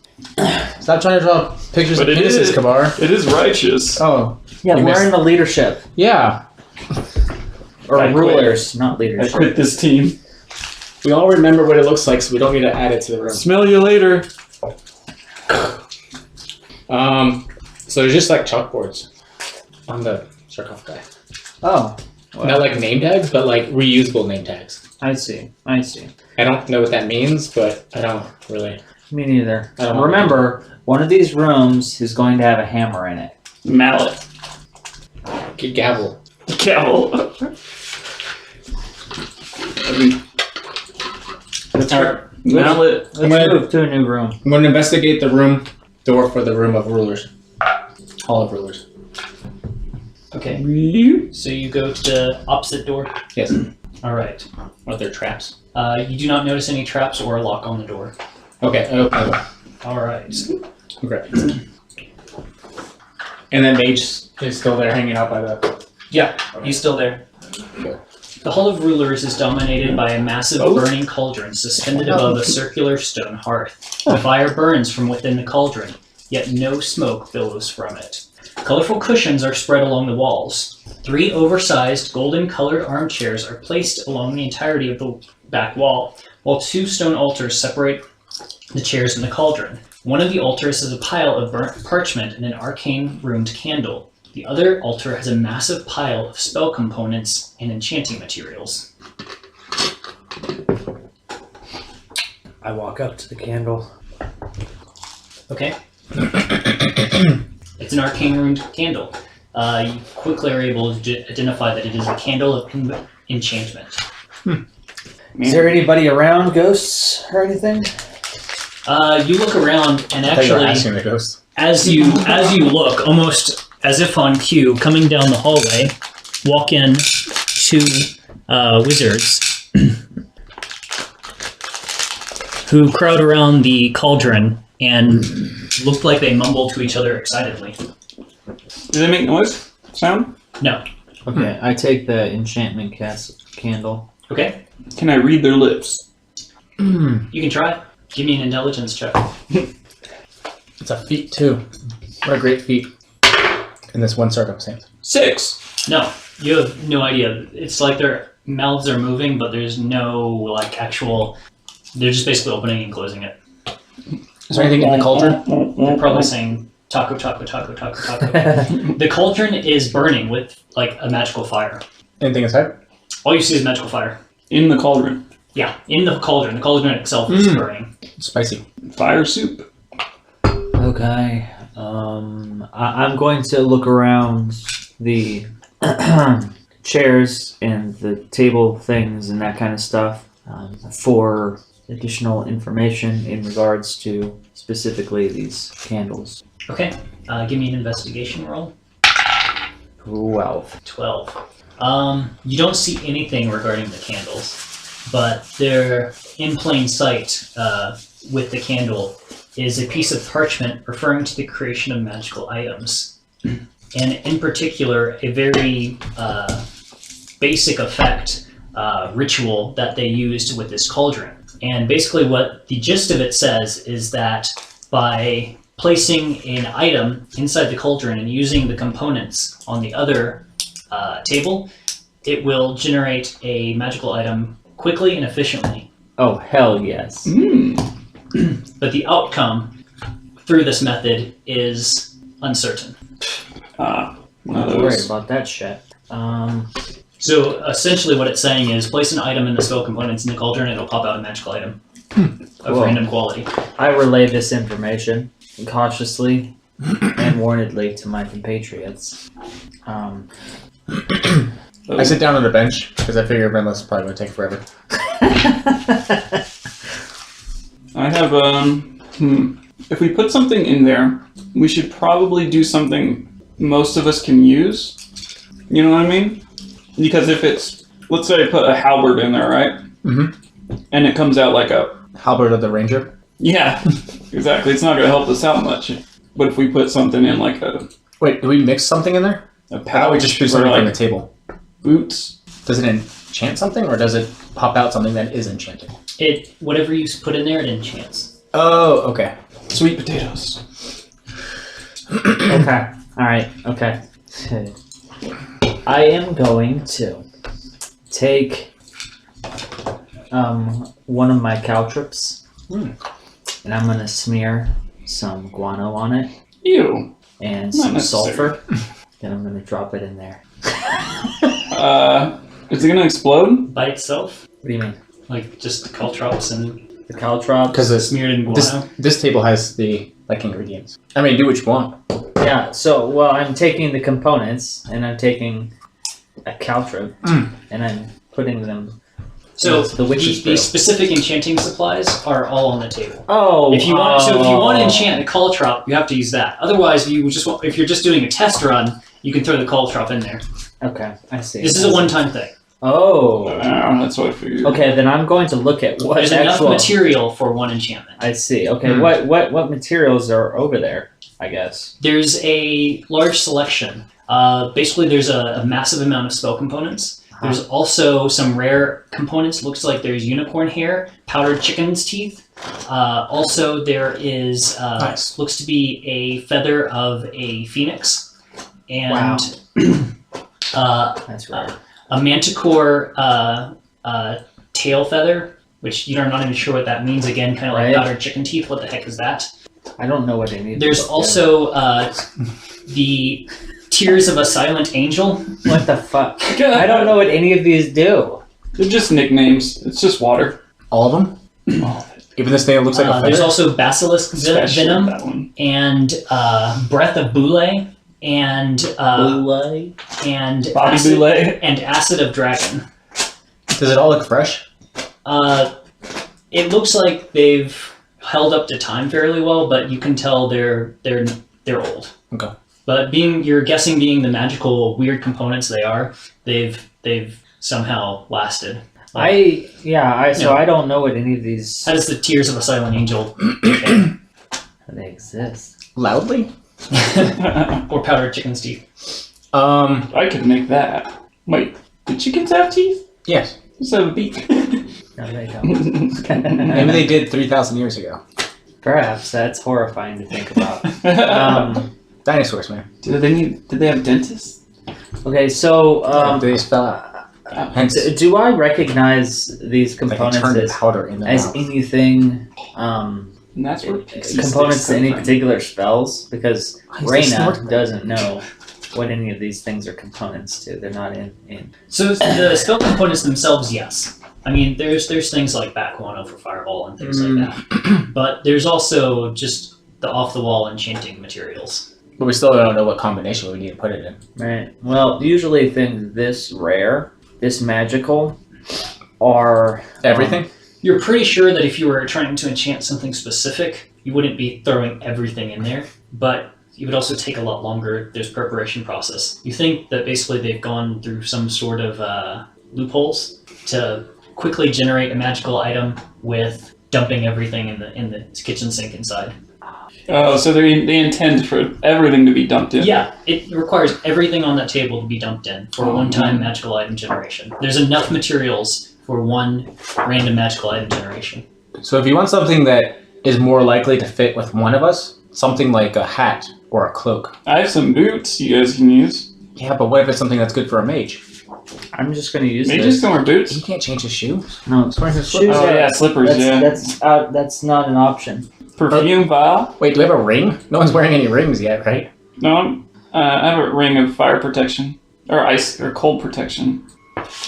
Stop trying to draw pictures But of it penises, is. Kabar. It is righteous. Oh, Yeah, You learn missed- the leadership. yeah. Or I quit. rulers, not I leadership. quit this team. We all remember what it looks like, so we don't need to add it to the room. Smell you later. So there's just like chalkboards on the sarcophagi. Oh, Not like name tags, but like reusable name tags. I see. I see. I don't know what that means, but I don't really. Me neither. I don't want Remember, one of these rooms is going to have a hammer in it. Mallet. Get gavel. Gavel. Mallet. Let's I'm gonna- move to a new room. I'm going to investigate the room door for the room of rulers. Hall of rulers. Okay. So you go to the opposite door. Yes. All right. Are there traps? You do not notice any traps or a lock on the door. Okay. Okay. All right. Okay. And then Mage is still there hanging out by the. Yeah, he's still there. The Hall of Rulers is dominated by a massive burning cauldron suspended above a circular stone hearth. The fire burns from within the cauldron, yet no smoke billows from it. Colorful cushions are spread along the walls. 3 oversized golden-colored armchairs are placed along the entirety of the back wall, while 2 stone altars separate the chairs in the cauldron. One of the altars has a pile of burnt parchment and an arcane-ruined candle. The other altar has a massive pile of spell components and enchanting materials. I walk up to the candle. Okay. It's an arcane-ruined candle. You quickly are able to identify that it is a candle of enchantment. Is there anybody around, ghosts or anything? You look around, and I thought you were actually, asking the ghost. as you look, almost as if on cue, coming down the hallway, walk in 2 wizards who crowd around the cauldron and look like they mumble to each other excitedly. Do they make noise? Sound? No. Okay, I take the enchantment candle. Okay. Can I read their lips? You can try. Give me an intelligence check. It's a feat too. What a great feat. In this one circumstance. 6. No, you have no idea. It's like their mouths are moving, but there's no like actual. They're just basically opening and closing it. Is there anything in the cauldron? They're probably saying taco, taco, taco, taco, taco. The cauldron is burning with like a magical fire. Anything inside? All you see is magical fire. In the cauldron. Yeah, in the cauldron. The cauldron itself is burning. Spicy. Fire soup. Okay. I'm going to look around the chairs and the table things and that kind of stuff for additional information in regards to specifically these candles. Okay, give me an investigation roll. 12. 12. You don't see anything regarding the candles, but they're in plain sight with the candle is a piece of parchment referring to the creation of magical items. And in particular, a very basic effect ritual that they used with this cauldron. And basically what the gist of it says is that by placing an item inside the cauldron and using the components on the other table, it will generate a magical item quickly and efficiently. Oh, hell yes. But the outcome through this method is uncertain. One of Don't worry those. about that shit. So essentially what it's saying is place an item in the spell components in the cauldron and it'll pop out a magical item of Cool. random quality. I relay this information cautiously and warnedly to my compatriots. I sit down on the bench because I figure Renless is probably going to take forever. I have, if we put something in there, we should probably do something most of us can use. You know what I mean? Because if it's, let's say I put a halberd in there, right? Mm-hmm. And it comes out like a, Halberd of the Ranger. yeah, exactly. It's not going to help us out much. But if we put something in like a Wait, do we mix something in there? pouch, How about we just do or something from the like table? boots, Does it enchant something or does it pop out something that is enchanted? It whatever you put in there, it enchants. Oh, okay. sweet potatoes. Okay. Alright, okay. I am going to take one of my caltrops and I'm going to smear some guano on it Ew. and Not some necessary. sulfur. Then I'm going to drop it in there. Is it going to explode? By itself, What do you mean? like just caltrops and The caltrop? Because smeared in guano. this table has the ingredients. I mean, do what you want. Yeah, so, well, I'm taking the components and I'm taking a caltrop and I'm putting them. So the witch's brew. the specific enchanting supplies are all on the table. Oh, If you want, so if you want to enchant a caltrop, you have to use that. Otherwise, if you're just doing a test run, you can throw the caltrop in there. Okay, I see. This is a one-time thing. Oh. That's what I figured. Okay, then I'm going to look at what There's enough actual. material for one enchantment. I see. Okay, what materials are over there? I guess. There's a large selection. Basically, there's a massive amount of spell components. There's also some rare components. Looks like there's unicorn hair, powdered chicken's teeth. Also, there is Nice. looks to be a feather of a phoenix. and That's right. a manticore tail feather, which you're not even sure what that means. Again, kind of like Right. powdered chicken teeth. What the heck is that? I don't know what any of There's these do. also the tears of a silent angel. What the fuck? I don't know what any of these do. They're just nicknames. It's just water. All of them? All of it. Even this thing that looks like a feather? There's also basilisk Especially venom that one. and breath of boule and Boule? and Bobby acid, Boulay. and acid of dragon. Does it all look fresh? It looks like they've held up to time fairly well, but you can tell they're old. Okay. But you're guessing being the magical weird components they are, they've somehow lasted. So I don't know what any of these How does the tears of a silent angel they exist. Loudly? or powdered chicken's teeth? I could make that. Wait, do chickens have teeth? Yes. Just have a beak. No, they don't. Maybe they did 3,000 years ago. Perhaps that's horrifying to think about. Dinosaurs, man. Did they have dentists? Okay, so They just fell out. Hence, do I recognize these like they components turned as, powder in their as mouth. anything And that's where components to any particular spells? Because Why is this Reyna snorkeling? doesn't know what any of these things are components to. They're not in. So the spell components themselves, yes. I mean, there's things like bat guano for fireball and things like that. But there's also just the off-the-wall enchanting materials. But we still don't know what combination we need to put it in. Right. Well, usually things this rare, this magical, are Everything? You're pretty sure that if you were trying to enchant something specific, you wouldn't be throwing everything in there, but it would also take a lot longer. There's preparation process. You think that basically they've gone through some sort of loopholes to quickly generate a magical item with dumping everything in the kitchen sink inside. Oh, so they intend for everything to be dumped in. Yeah, it requires everything on that table to be dumped in for a one-time magical item generation. There's enough materials for one random magical item generation. So if you want something that is more likely to fit with one of us, something like a hat or a cloak. I have some boots you guys can use. Yeah, but what if it's something that's good for a mage? I'm just going to use Mages this. can wear boots. He can't change his shoes. No, He's wearing his shoes slippers. Oh are- yeah, slippers. That's not an option. Perfume vial. Wait, do we have a ring? No one's wearing any rings yet, right? No, I have a ring of fire protection or ice or cold protection.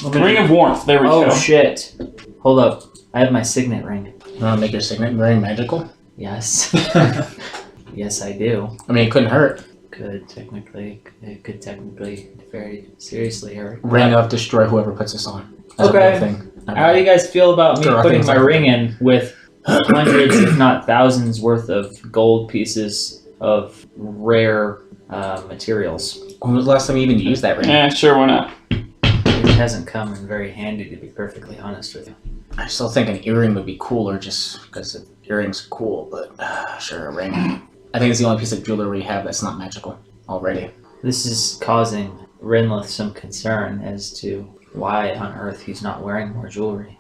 Ring of warmth. There we Oh go. shit! Hold up, I have my signet ring. You want to make your signet ring magical? Yes. Yes, I do. I mean, it couldn't hurt. It could technically very seriously hurt. Ring of destroy whoever puts this on. That's a Okay. big thing. How do you guys feel about me Sure, I putting think my so. ring in with hundreds, if not thousands, worth of gold pieces of rare materials? When was the last time you even used that ring? Yeah, sure, why not? It hasn't come in very handy, to be perfectly honest with you. I still think an earring would be cooler just because earrings are cool, but sure, a ring. I think it's the only piece of jewelry we have that's not magical already. This is causing Renlith some concern as to why on earth he's not wearing more jewelry.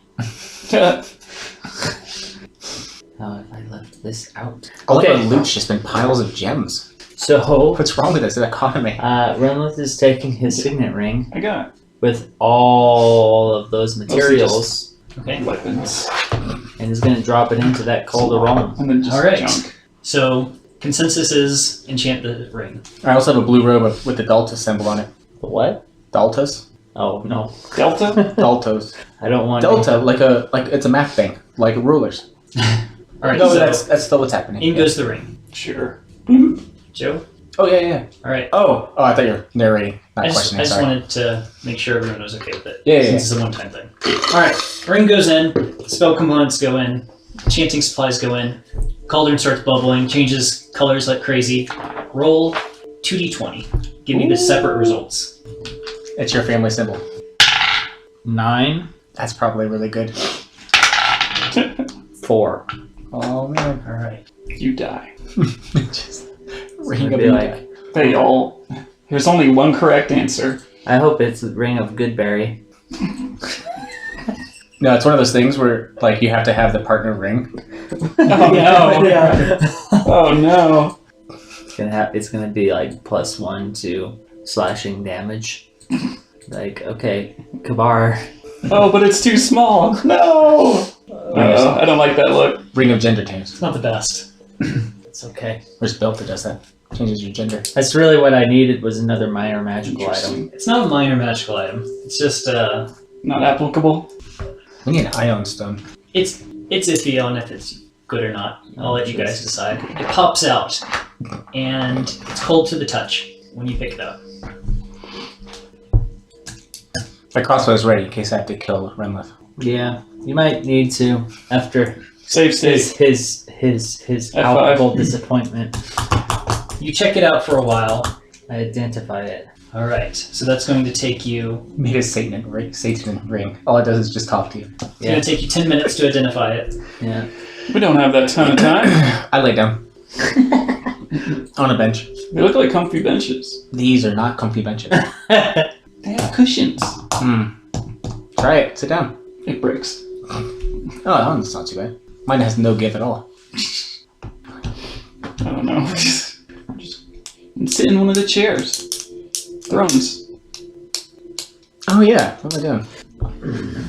How have I left this out? All of Okay. our loot's just been piles of gems. So, What's wrong with this economy? Renlith is taking his signet ring I got with all of those materials Okay. weapons and is going to drop it into that cauldron. and then just All right. junk. So consensus is enchant the ring. I also have a blue robe with the Delta symbol on it. What? Deltas? Oh, no. Delta. Deltas. I don't want Delta, like it's a map thing, like rulers. All right. No, so that's still what's happening. in goes the ring. Sure. Joe. Oh yeah. All right. Oh, I thought you were narrating, not I just questioning. Sorry. wanted to make sure everyone was okay with it. Yeah, yeah, Since it's a one-time thing. All right. Ring goes in. Spell components go in. Enchanting supplies go in. Cauldron starts bubbling. Changes colors like crazy. Roll 2d20. Give me the separate results. It's your family symbol. 9, That's probably really good. 4. Oh man. All right. You die. Just It's ring gonna of be the like, They all. There's only one correct answer. I hope it's the ring of Goodberry. No, it's one of those things where like you have to have the partner ring. Oh no. Yeah. Oh no. It's gonna be like +1 to slashing damage. Like, okay, Kabar. Oh, but it's too small. No. I don't like that look. Ring of gender change. It's not the best. It's okay. There's belt that does that. Changes your gender. That's really what I needed was another minor magical item. It's not a minor magical item. It's just Not applicable. We need an ion stone. it's iffy on if it's good or not. I'll let you guys decide. It pops out, and it's cold to the touch when you pick it up. My crossbow is ready in case I have to kill Renlith. Yeah, you might need to after Save state. his F5. palpable disappointment. You check it out for a while. I identify it. All right, so that's going to take you. Made a Satan ring. All it does is just talk to you. It's going to take you 10 minutes to identify it. Yeah. We don't have that ton of time. I lay down. On a bench. They look like comfy benches. These are not comfy benches. They have cushions. Try it. Sit down. It breaks. Oh, that one's not too bad. Mine has no give at all. I don't know. Just sit in one of the chairs. Thrones. Oh yeah, what am I doing?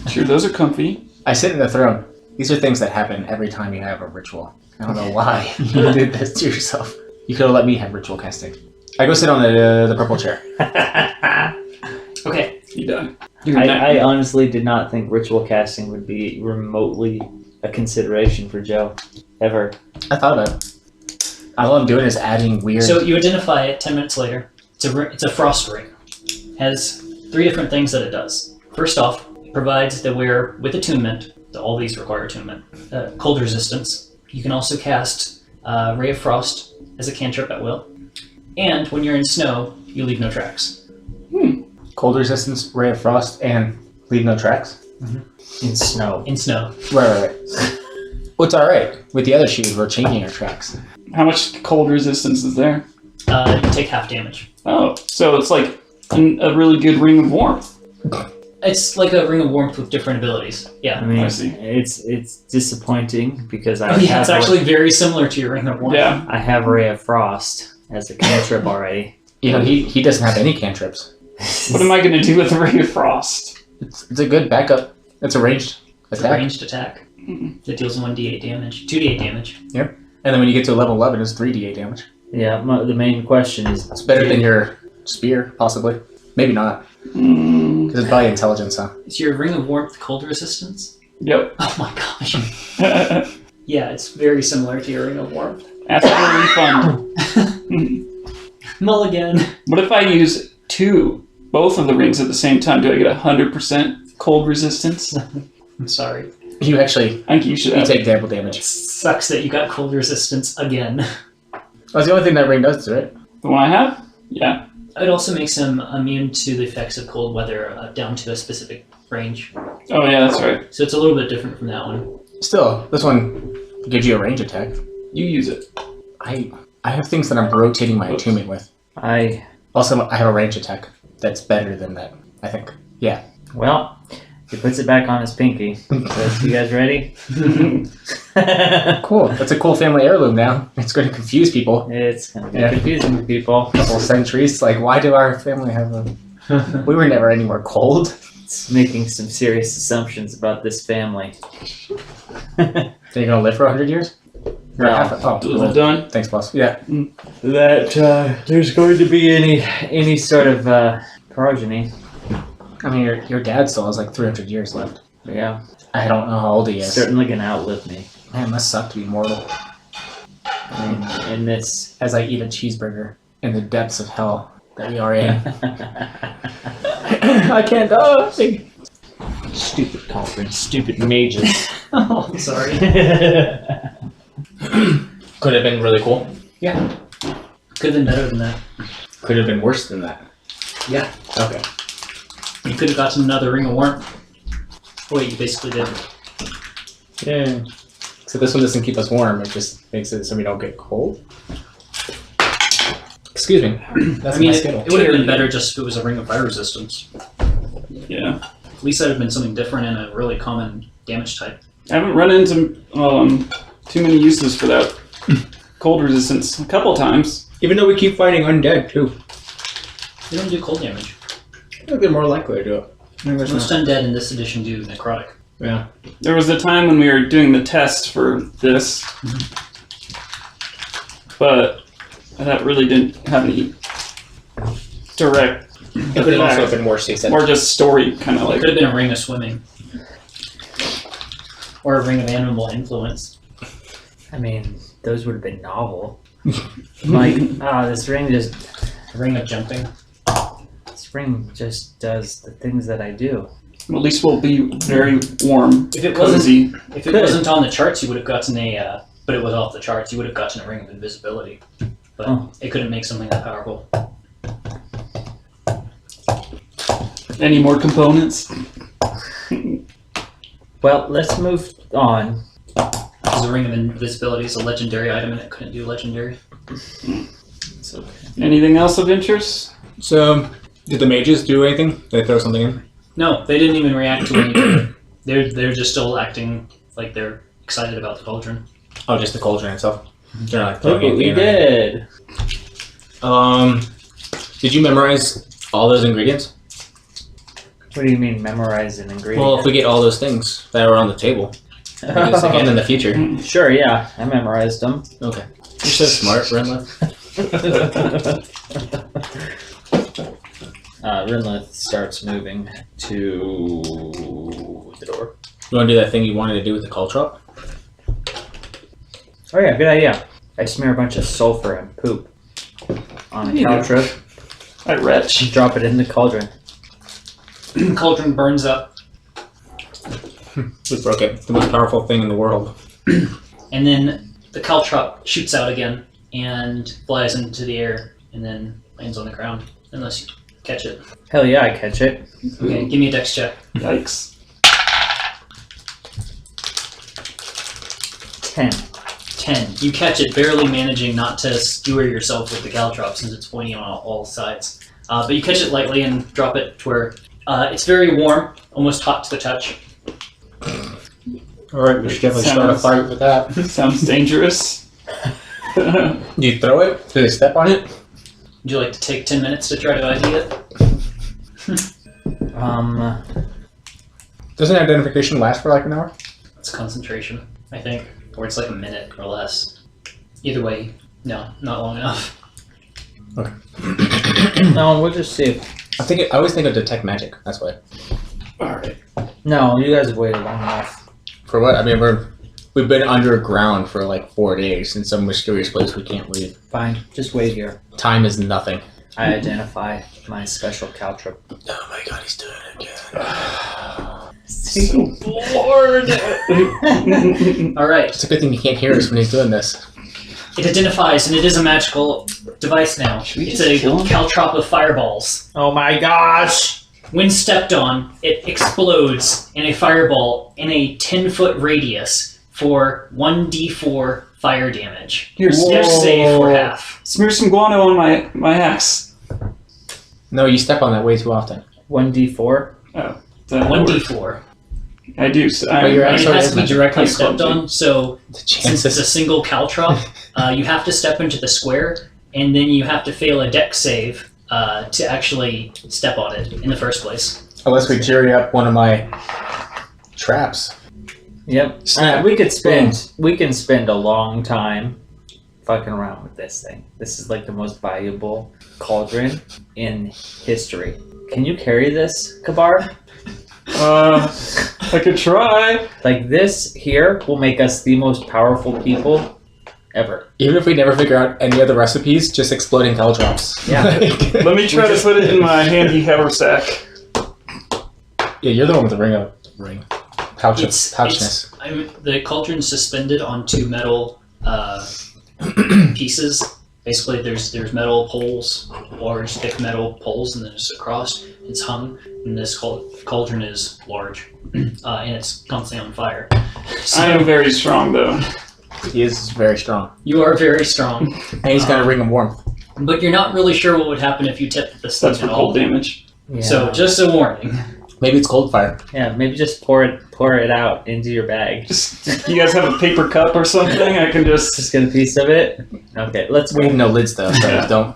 Sure, those are comfy. I sit in the throne. These are things that happen every time you have a ritual. I don't know why you did this to yourself. You could have let me have ritual casting. I go sit on the purple chair. Okay. You die. I honestly did not think ritual casting would be remotely a consideration for Joe. Ever. I thought about it. All I'm doing is adding weird... So you identify it 10 minutes later. It's a frost ring. It has 3 different things that it does. First off, it provides the wearer with attunement. All these require attunement. Cold resistance. You can also cast Ray of Frost as a cantrip at will. And when you're in snow, you leave no tracks. Cold resistance, ray of frost, and leave no tracks? In snow. In snow. Right. What's alright. With the other shoes, we're changing our tracks. How much cold resistance is there? You take half damage. Oh, so it's like a really good ring of warmth. It's like a ring of warmth with different abilities. Yeah. I mean, I see. it's disappointing because I Yeah, it's actually very similar to your ring of warmth. Yeah. I have Ray of Frost as a cantrip already. You know, he doesn't have any cantrips. What am I going to do with the Ray of Frost? It's a good backup. It's a ranged It's a attack. ranged attack. It deals 1d8 damage. 2d8 damage. Yep. And then when you get to level 11, it's 3d8 damage. Yeah, the main question is... It's better than your spear, possibly. Maybe not. Because it's by intelligence, huh? Is your ring of warmth cold resistance? Yep. Oh my gosh. Yeah, it's very similar to your ring of warmth. Ask for a refund. Mulligan. What if I use both of the rings at the same time? Do I get 100% cold resistance? I'm sorry. You actually, I think you should you have. take double damage. Sucks that you got cold resistance again. That's the only thing that ring does, right? The one I have? Yeah. It also makes him immune to the effects of cold weather down to a specific range. Oh, yeah, that's right. So it's a little bit different from that one. Still, this one gives you a range attack. You use it. I have things that I'm rotating my attunement with. Also, I have a range attack that's better than that, I think. Yeah. Well, he puts it back on his pinky. So, you guys ready? Cool. That's a cool family heirloom now. It's going to confuse people. It's going to be confusing to people. A couple centuries. Like, why do our family have a... We were never anywhere cold. It's making some serious assumptions about this family. Are you going to live for 100 years? Or No. Well done. Thanks, boss. Yeah. That there's going to be any sort of progeny. I mean, your dad still has like 300 years left. Yeah. I don't know how old he is. Certainly going to outlive me. Man, it must suck to be mortal. In this... As I eat a cheeseburger in the depths of hell that we are in. I can't die! Stupid conference, stupid mages. Oh, I'm sorry. Could have been really cool. Yeah. Could have been better than that. Could have been worse than that. Yeah. Okay. You could have gotten another ring of warmth. Wait, you basically did. Yeah. So this one doesn't keep us warm, it just makes it so we don't get cold. Excuse me. That's I mean, my it schedule. would have been better just if it was a ring of fire resistance. Yeah. At least that would have been something different and a really common damage type. I haven't run into too many uses for that cold resistance. A couple times. Even though we keep fighting undead, too. You don't do cold damage. I'd be more likely to do it. Most undead in this edition do necrotic. Yeah. There was a time when we were doing the test for this, but that really didn't have any direct. It could have also been worse, he said. Or just story, kind of It like. could have been a ring of swimming. Or a ring of animal influence. I mean, those would have been novel. Like, this ring just... A ring of jumping. This ring just does the things that I do. At least we'll be very warm, If it cozy. If it wasn't on the charts, you would have gotten a... but it was off the charts, you would have gotten a ring of invisibility. But it couldn't make something that powerful. Any more components? Well, let's move on. Because the ring of invisibility is a legendary item and it couldn't do legendary. It's okay. Anything else of interest? So, did the mages do anything? Did they throw something in? No, they didn't even react to anything. They're just still acting like they're excited about the cauldron. Oh, just the cauldron itself. They're not Look throwing what we anything in. did! Did you memorize all those ingredients? What do you mean, memorize an ingredient? Well, if we get all those things that were on the table, we do this again in the future. Sure, yeah, I memorized them. Okay. You're so smart, Renla. Rinlith starts moving to the door. You want to do that thing you wanted to do with the caltrop? Oh yeah, good idea. I smear a bunch of sulfur and poop on a Yeah. caltrop I retch. and drop it in the cauldron. Cauldron burns up, We broke it. The most powerful thing in the world. and then the caltrop shoots out again and flies into the air and then lands on the ground. Unless you catch it. Hell yeah, I catch it. Okay, give me a dex check. Yikes. 10. 10. You catch it, barely managing not to skewer yourself with the caltrop since it's pointing on all sides. But you catch it lightly and drop it to where it's very warm, almost hot to the touch. Alright, we should definitely start a fight with that. Sounds dangerous. Do you throw it? Do they step on it? Would you like to take 10 minutes to try to ID it? Doesn't identification last for like an hour? It's concentration, I think. Or it's like a minute or less. Either way, no, not long enough. No, we'll just see. I always think of detect magic. That's why. Alright. No, you guys have waited long enough. For what? I mean, we've been underground for like 4 days in some mysterious place we can't leave. Fine, just wait here. Time is nothing. I identify my special caltrop. Oh my god, he's doing it again. So bored. Alright, It's a good thing you can't hear us when he's doing this. it identifies and it is a magical device now. Should we It's just a kill him? caltrop of fireballs. Oh my gosh! When stepped on, it explodes in a fireball in a 10-foot radius for 1d4 fire damage. Here's Dex save for half. smear some guano on my axe. No, you step on that way too often. 1d4? Oh. That 1d4. I do. But you're And it Sorry, has to be that's directly I'm stepped clumsy. on, so The since it's a chances. single caltrop, you have to step into the square, and then you have to fail a dex save to actually step on it in the first place. Unless we jury up one of my traps. Yep. Snap. We can spend a long time fucking around with this thing. This is like the most valuable cauldron in history. Can you carry this, Kabar? I could try. Like this here will make us the most powerful people ever. Even if we never figure out any other recipes, just exploding caltrops. Yeah. Let me try to put it in my handy haversack. Yeah, you're the one with the ring. Pouchness. The cauldron's suspended on two metal pieces. Basically, there's metal poles, large, thick metal poles, and then it's across. It's hung, and this cauldron is large, and it's constantly on fire. So I am very strong, though. He is very strong. you are very strong, And he's got a ring of warmth. but you're not really sure what would happen if you tipped this thing That's for at all. cold damage. Yeah. So just a warning. Maybe it's cold fire. Yeah, maybe just pour it out into your bag. Just, you guys have a paper cup or something? I can just. Just get a piece of it. Okay, let's We have no lids though, so Yeah. don't.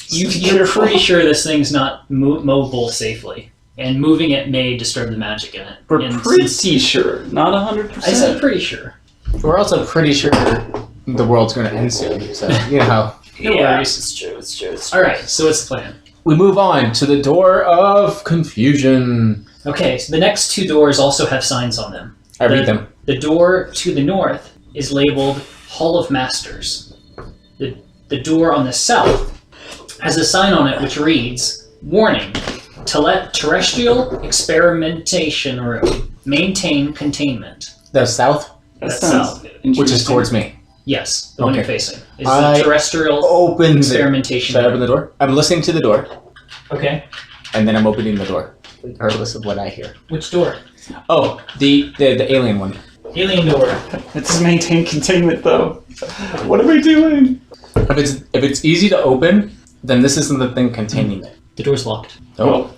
You're pretty sure this thing's not mobile safely, and moving it may disturb the magic in it. We're And pretty sure, not 100%. I said pretty sure. We're also pretty sure the world's going to end soon. So you know how. No worries. It's true. All right. So what's the plan? We move on to the door of confusion. Okay. So the next two doors also have signs on them. I read them. The door to the north is labeled Hall of Masters. The door on the south has a sign on it which reads, "Warning, terrestrial experimentation room. Maintain containment." The south, That That's sounds south. which is interesting. towards me. Yes, the one you're Okay. facing. Is I the terrestrial Open the. experimentation Should I open room. the door? I'm listening to the door, Okay. and then I'm opening the door, regardless of what I hear. Which door? Oh, the alien one. Alien door. It's maintain containment, though. What are we doing? If it's easy to open, then this isn't the thing containing it. The door's locked. Oh.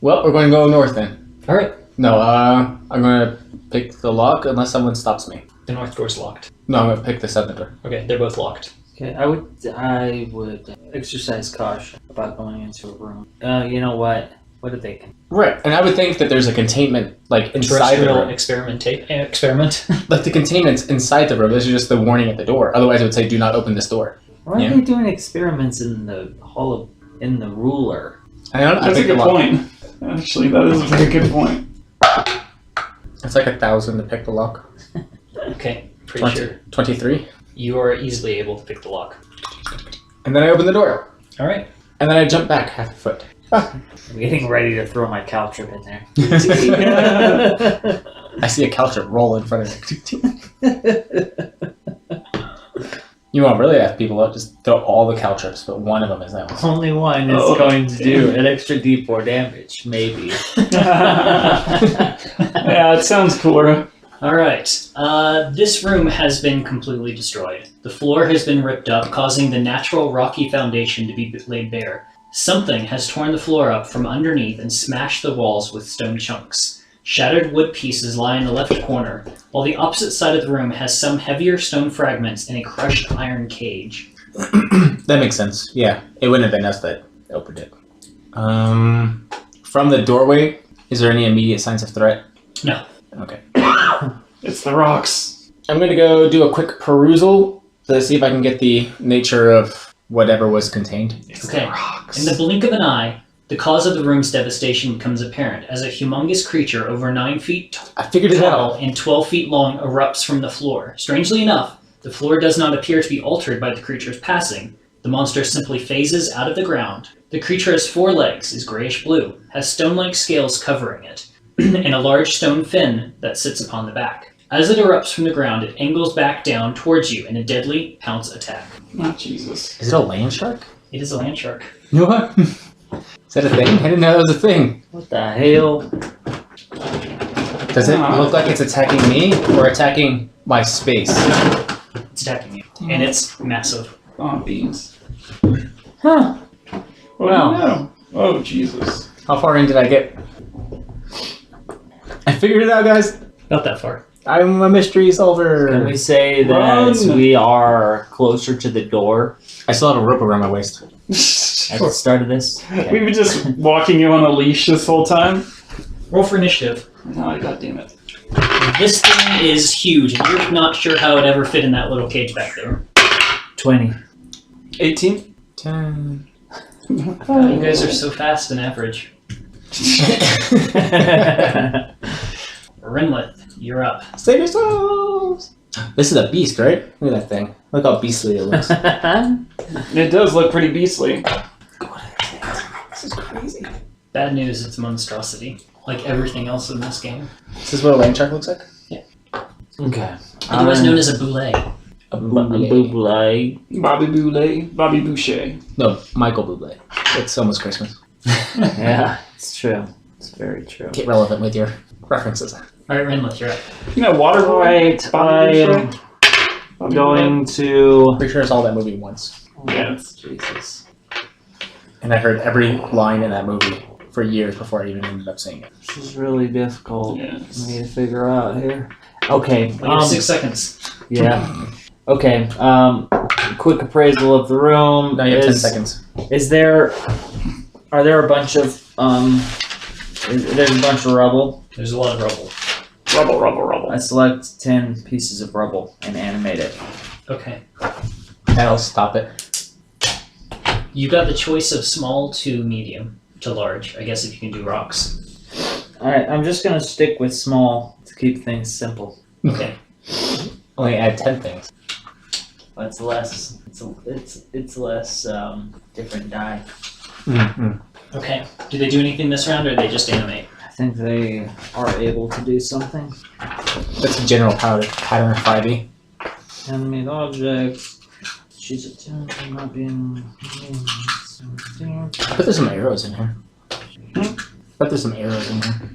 Well, we're going to go north then. All right. No, I'm going to pick the lock unless someone stops me. The north door's locked. No, I'm going to pick the southern door. Okay, they're both locked. Okay, I would exercise caution about going into a room. You know what? What did they? Right, and I would think that there's a containment like inside the Terrestrial room. experiment. Like the containment's inside the room. This is just the warning at the door. Otherwise, it would say, "Do not open this door." Why Yeah. are they doing experiments in the in the ruler? I don't. I That's a picked the good lock. point. Actually, that is a very good point. It's like 1,000 to pick the lock. Okay, pretty sure 23, you are easily able to pick the lock. and then I open the door, All right. and then I jump back half a foot. I'm getting ready to throw my caltrip in there. I see a caltrip roll in front of me. You won't really have people just throw all the caltrips, but one of them is that one. Only one is Oh, going to do an extra D4 damage, maybe. Yeah, it sounds cooler. All right. This room has been completely destroyed. The floor has been ripped up, causing the natural rocky foundation to be laid bare. Something has torn the floor up from underneath and smashed the walls with stone chunks. Shattered wood pieces lie in the left corner, while the opposite side of the room has some heavier stone fragments and a crushed iron cage. That makes sense. Yeah, it wouldn't have been us that opened it. From the doorway, is there any immediate signs of threat? No. Okay. It's the rocks. I'm gonna go do a quick perusal to see if I can get the nature of whatever was contained. It's Okay. the rocks. In the blink of an eye, the cause of the room's devastation becomes apparent as a humongous creature over 9 feet I figured it tall out. and 12 feet long erupts from the floor. Strangely enough, the floor does not appear to be altered by the creature's passing. The monster simply phases out of the ground. The creature has 4 legs, is grayish-blue, has stone-like scales covering it, and a large stone fin that sits upon the back. As it erupts from the ground, it angles back down towards you in a deadly pounce attack. Oh, Jesus. Is it a land shark? It is a land shark. You know what? Is that a thing? I didn't know that was a thing. What the hell? Does it look like it's attacking me or attacking my space? It's attacking you, and it's massive. Oh, beans. Huh. Well, no. Oh, Jesus. How far in did I get? I figured it out, guys. Not that far. I'm a mystery solver. Can we say that Run. we are closer to the door I still have a rope around my waist. at the start of this? Okay. We've been just walking you on a leash this whole time. Roll for initiative. Oh, God damn it. This thing is huge, and you're not sure how it ever fit in that little cage back there. 20. 18? 10. Wow, you guys are so fast and average. Renlith, you're up. Save yourselves! This is a beast, right? Look at that thing. Look how beastly it looks. It does look pretty beastly. This is crazy. Bad news, it's a monstrosity. Like everything else in this game. This is what a land shark looks like? Okay. Otherwise known as a boulet. A Buble. Bobby Boulay, Bobby Boucher. No, Michael Bublé. It's almost Christmas. Yeah, it's true. It's very true. Get relevant with your references. Alright, Renlith, you're up. You know, Waterboy. Alright, Bobby I am Boucher. Bobby going to... Pretty sure I saw that movie once. Yes. Jesus. And I heard every line in that movie for years before I even ended up seeing it. This is really difficult Yes. for me to figure out here. Okay. You have 6 seconds. Yeah. Okay. quick appraisal of the room. Now you have 10 seconds. Are there a bunch of there's a bunch of rubble? There's a lot of rubble. Rubble. I select 10 pieces of rubble and animate it. Okay. That'll stop it. You got the choice of small to medium to large. I guess if you can do rocks. Alright, I'm just gonna stick with small to keep things simple. Okay. Only add 10 things. It's less. It's less different die. Okay. Do they do anything this round, or they just animate? I think they are able to do something. That's a general pattern of 5e. Animate object. Choose a tune not being. But there's some arrows in here. But there's some arrows in here.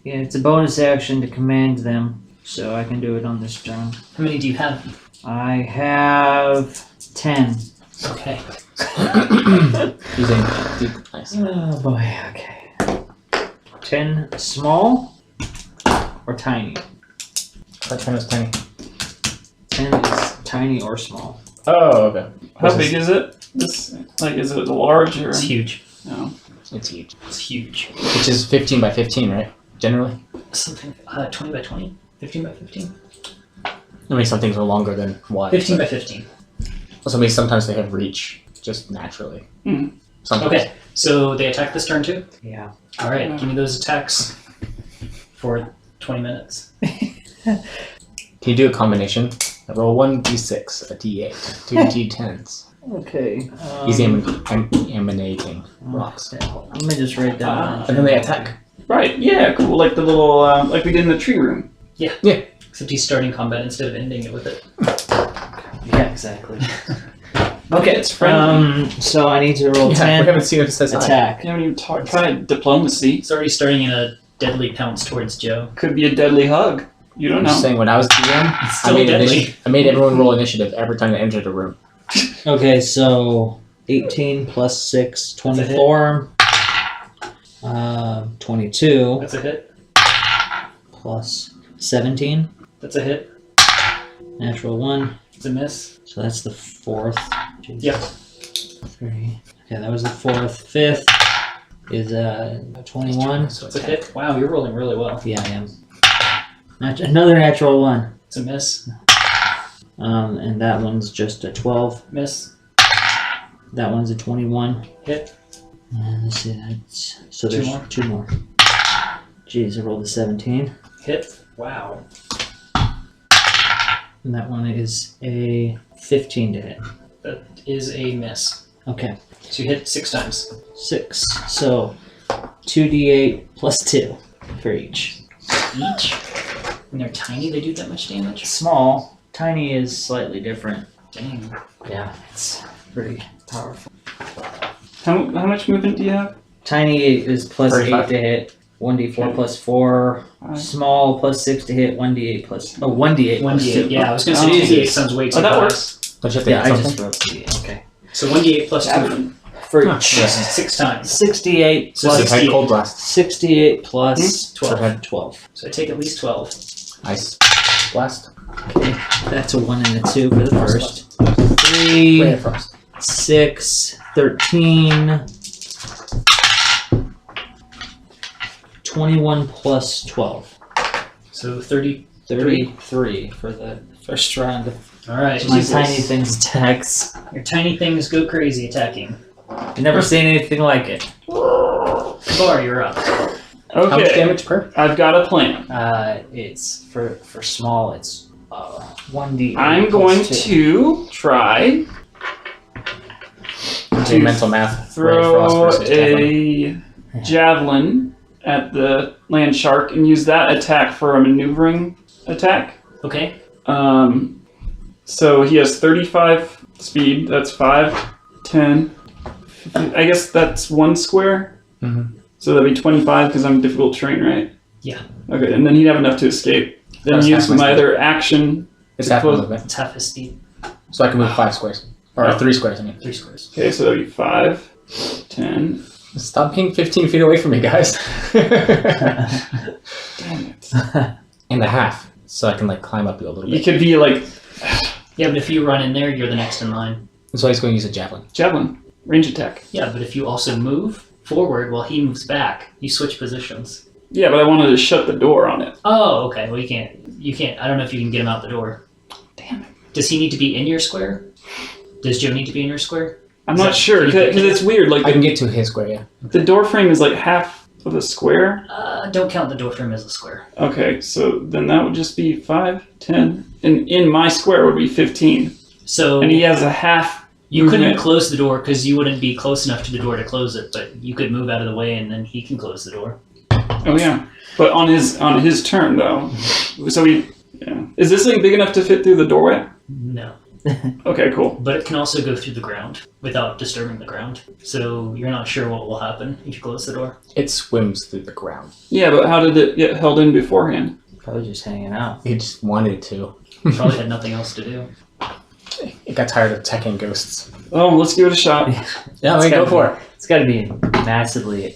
Yeah, it's a bonus action to command them, so I can do it on this turn. How many do you have? I have 10. Okay. Using deep. Nice. Oh boy, okay. 10 small or tiny? That 10 is tiny. 10 is tiny or small. Oh, okay. How big is it? Is it large or? It's huge. No. It's huge. It's huge. Which is 15 by 15, right? Generally? Something 20 by 20? 15 by 15? I mean, some things are longer than wide. 15 by 15. Also, maybe sometimes they have reach, just naturally. Sometimes. Okay, so they attack this turn too? Yeah. Alright, give me those attacks for 20 minutes. Can you do a combination? I roll 1d6, a d8, 2 d10s. Okay. He's emanating rocks. Let me just write down. And then they attack. Right. Yeah. Cool. Like the little like we did in the tree room. Yeah. Yeah. Except he's starting combat instead of ending it with it. Yeah, exactly. Okay. It's friendly. So I need to roll Yeah, 10 we haven't seen if it says attack. You haven't even tried diplomacy. He's already starting in a deadly pounce towards Joe. Could be a deadly hug. You don't I'm know. just saying, when I was DM, It's still deadly. I made everyone roll initiative every time they entered the room. Okay, so 18 plus 6, That's a hit. 24. 22 That's a hit. plus 17. That's a hit. Natural 1. It's a miss. So that's the 4th. Jeez. Yep. 3. Okay, that was the 4th. 5th is 21. So It's a hit. Wow, you're rolling really well. Yeah, I am. Another natural 1. It's a miss. And that one's just a 12. Miss. That one's a 21. Hit. And let's see, that's... So Two there's more. 2 more. Jeez, I rolled a 17. Hit. Wow. And that one is a 15 to hit. That is a miss. Okay. So you hit 6 times. 6. So 2d8 plus 2 for each. Each? When they're tiny, they do that much damage? Small. Tiny is slightly different. Dang. Yeah, it's pretty powerful. How much movement do you have? Tiny is plus 35. 8 to hit. 1d4 Okay. plus 4. Alright. Small plus 6 to hit. 1d8 plus... Oh, 1d8 plus 2. 1d8. Yeah, I was going to Oh, say 2d8 Jesus. sounds way too Oh, that fast. works. Don't you have to Yeah, hit I something? just wrote 2d8. Okay. So 1d8 plus 2 For Huh. each. Yeah. 6 times. 68 So plus... Plus, sixty- cold blast. 68 plus 12. 12. So I take at least 12. Ice blast. Okay, that's a 1 and a 2 for the first. Ray 3, of frost. 6, 13, 21 plus 12. So 30. 33 for the first round. Alright. My Jesus. tiny things attacks. Your tiny things go crazy attacking. I've never seen anything like it. Bar, you're up. How much Okay. damage per? I've got a plan. It's for small. It's 1d. I'm going to try Do mental math. Ray of frost throw versus javelin. a javelin at the land shark and use that attack for a maneuvering attack. Okay. So he has 35 speed. That's 5, 10. 15. I guess that's 1 square. Mhm. So that'd be 25 because I'm difficult terrain, right? Yeah. Okay, and then he'd have enough to escape. Then That's use half my my speed. other action. It's to half close- movement. It's half his speed. So I can move 5 squares. Or Oh. 3 squares, I mean. 3 squares. Okay, so that'd be 5, 10. Stop being 15 feet away from me, guys. Damn it. And a half. So I can, like, climb up you a little You bit. could be like Yeah, but if you run in there, you're the next in line. So he's going to use a javelin. Javelin. Range attack. Yeah, but if you also move forward while he moves back, you switch positions. Yeah, but I wanted to shut the door on it. Oh, okay. Well, you can't. You can't. I don't know if you can get him out the door. Damn it. Does he need to be in your square? Does Joe need to be in your square? I'm not sure, because it's weird. Like, I can get to his square, yeah. the door frame is like half of a square. Don't count the door frame as a square. Okay, so then that would just be 5, 10. And in my square would be 15. So And he has a half. you couldn't movement. close the door because you wouldn't be close enough to the door to close it, but you could move out of the way and then he can close the door. Oh yeah, but on his turn though. So is this thing big enough to fit through the doorway? No. Okay, cool. But it can also go through the ground without disturbing the ground. So you're not sure what will happen if you close the door. It swims through the ground. Yeah, but how did it get held in beforehand? Probably just hanging out. He just wanted to. Probably had nothing else to do. It got tired of attacking ghosts. Oh, let's give it a shot. Yeah, let me go for it. It's got to be massively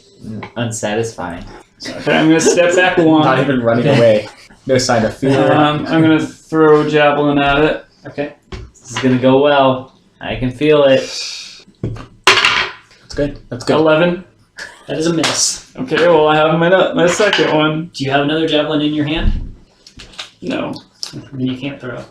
unsatisfying. Okay, I'm gonna step back Not one. even running away. No sign of fear. I'm gonna throw a javelin at it. Okay. This is gonna go well. I can feel it. That's good. That's good. 11. That is a miss. Okay, well I have my second one. Do you have another javelin in your hand? No. Then you can't throw.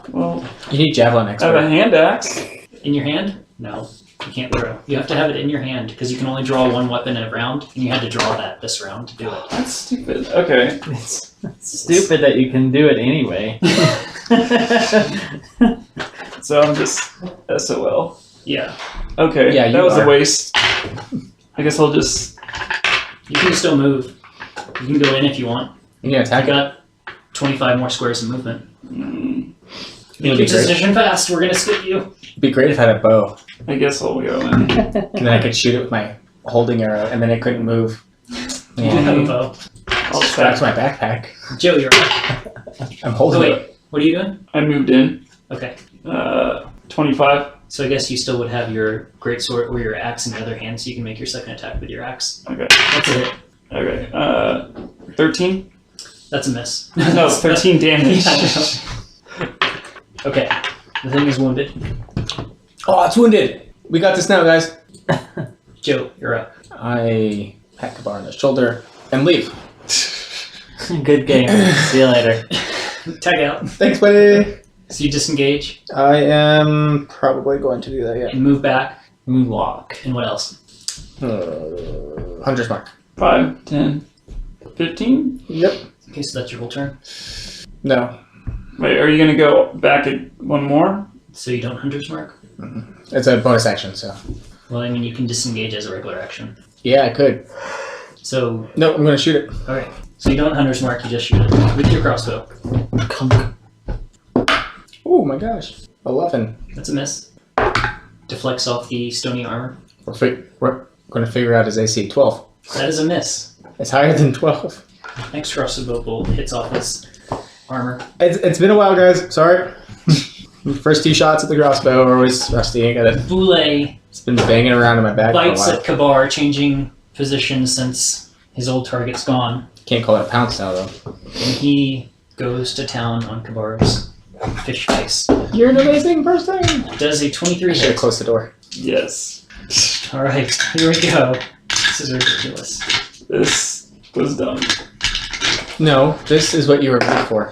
Well, You need javelin I have a expert. hand axe. In your hand? No. You can't throw. You have to have it in your hand because you can only draw one weapon in a round, and you had to draw that this round to do it. That's stupid. Okay. It's stupid that you can do it anyway. So I'm just SOL. Yeah. Okay. Yeah, that you was are. a waste. I guess I'll just. You can still move. You can go in if you want. You can I attack it. got 25 more squares of movement. Mm, It'd Make be your great. decision fast. We're gonna skip you. It'd be great if I had a bow. I guess I'll go in. And then I could shoot it with my holding arrow, and then it couldn't move. You Yeah. have a bow. I'll Strapped to stack. my backpack. Joe, you're up. I'm Oh, holding it. wait. What are you doing? I moved in. Okay. 25. So I guess you still would have your greatsword or your axe in the other hand, so you can make your second attack with your axe. Okay. That's a hit. Okay. 13? That's a miss. No, 13 damage. Yeah, I know. Okay. The thing is wounded. Oh, it's wounded! We got this now, guys. Joe, you're up. I pat the bar on the shoulder and leave. Good game. See you later. Tag out. Thanks, buddy. So you disengage I am probably going to do that, yeah. and move back. Moonwalk. And what else? Hunter's mark. 5, 10, 15? Yep. Okay, so that's your whole turn. No. Wait, are you going to go back at one more? So you don't Hunter's Mark? It's a bonus action, so. Well, I mean, you can disengage as a regular action. Yeah, I could. So, No, I'm going to shoot it. alright. So you don't Hunter's Mark, you just shoot it with your crossbow. Oh my gosh. 11. That's a miss. Deflects off the stony armor. We're going to figure out his AC. 12. That is a miss. It's higher than 12. Next crossbow bolt hits off his armor. It's been a while, guys. Sorry. First 2 shots at the crossbow are always rusty. I got it. Boule It's been banging around in my bag for a bites while. at Kabar, changing position since his old target's gone. Can't call it a pounce now, though. And he goes to town on Kabar's fish face. You're an amazing person. Does a 23 I should have hit. closed the door. Yes. Alright, here we go. This is ridiculous. This was dumb. No, this is what you were made for.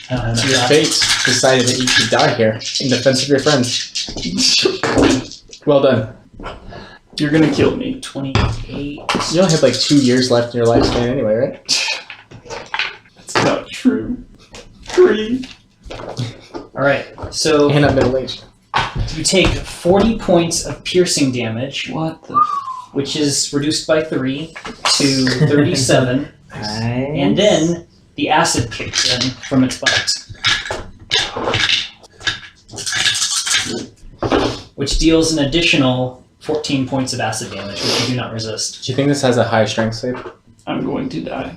I don't have Your enough fate decided that you should die here in defense of your friends. Well done. You're going to kill me. 28. You only have like 2 years left in your lifespan anyway, right? That's not true. 3. Alright, so And I'm middle-aged. you take 40 points of piercing damage, What the which is reduced by 3 to 37, and then the acid kicks in from its bite, which deals an additional 14 points of acid damage, which you do not resist. Do you think this has a high strength save? I'm going to die.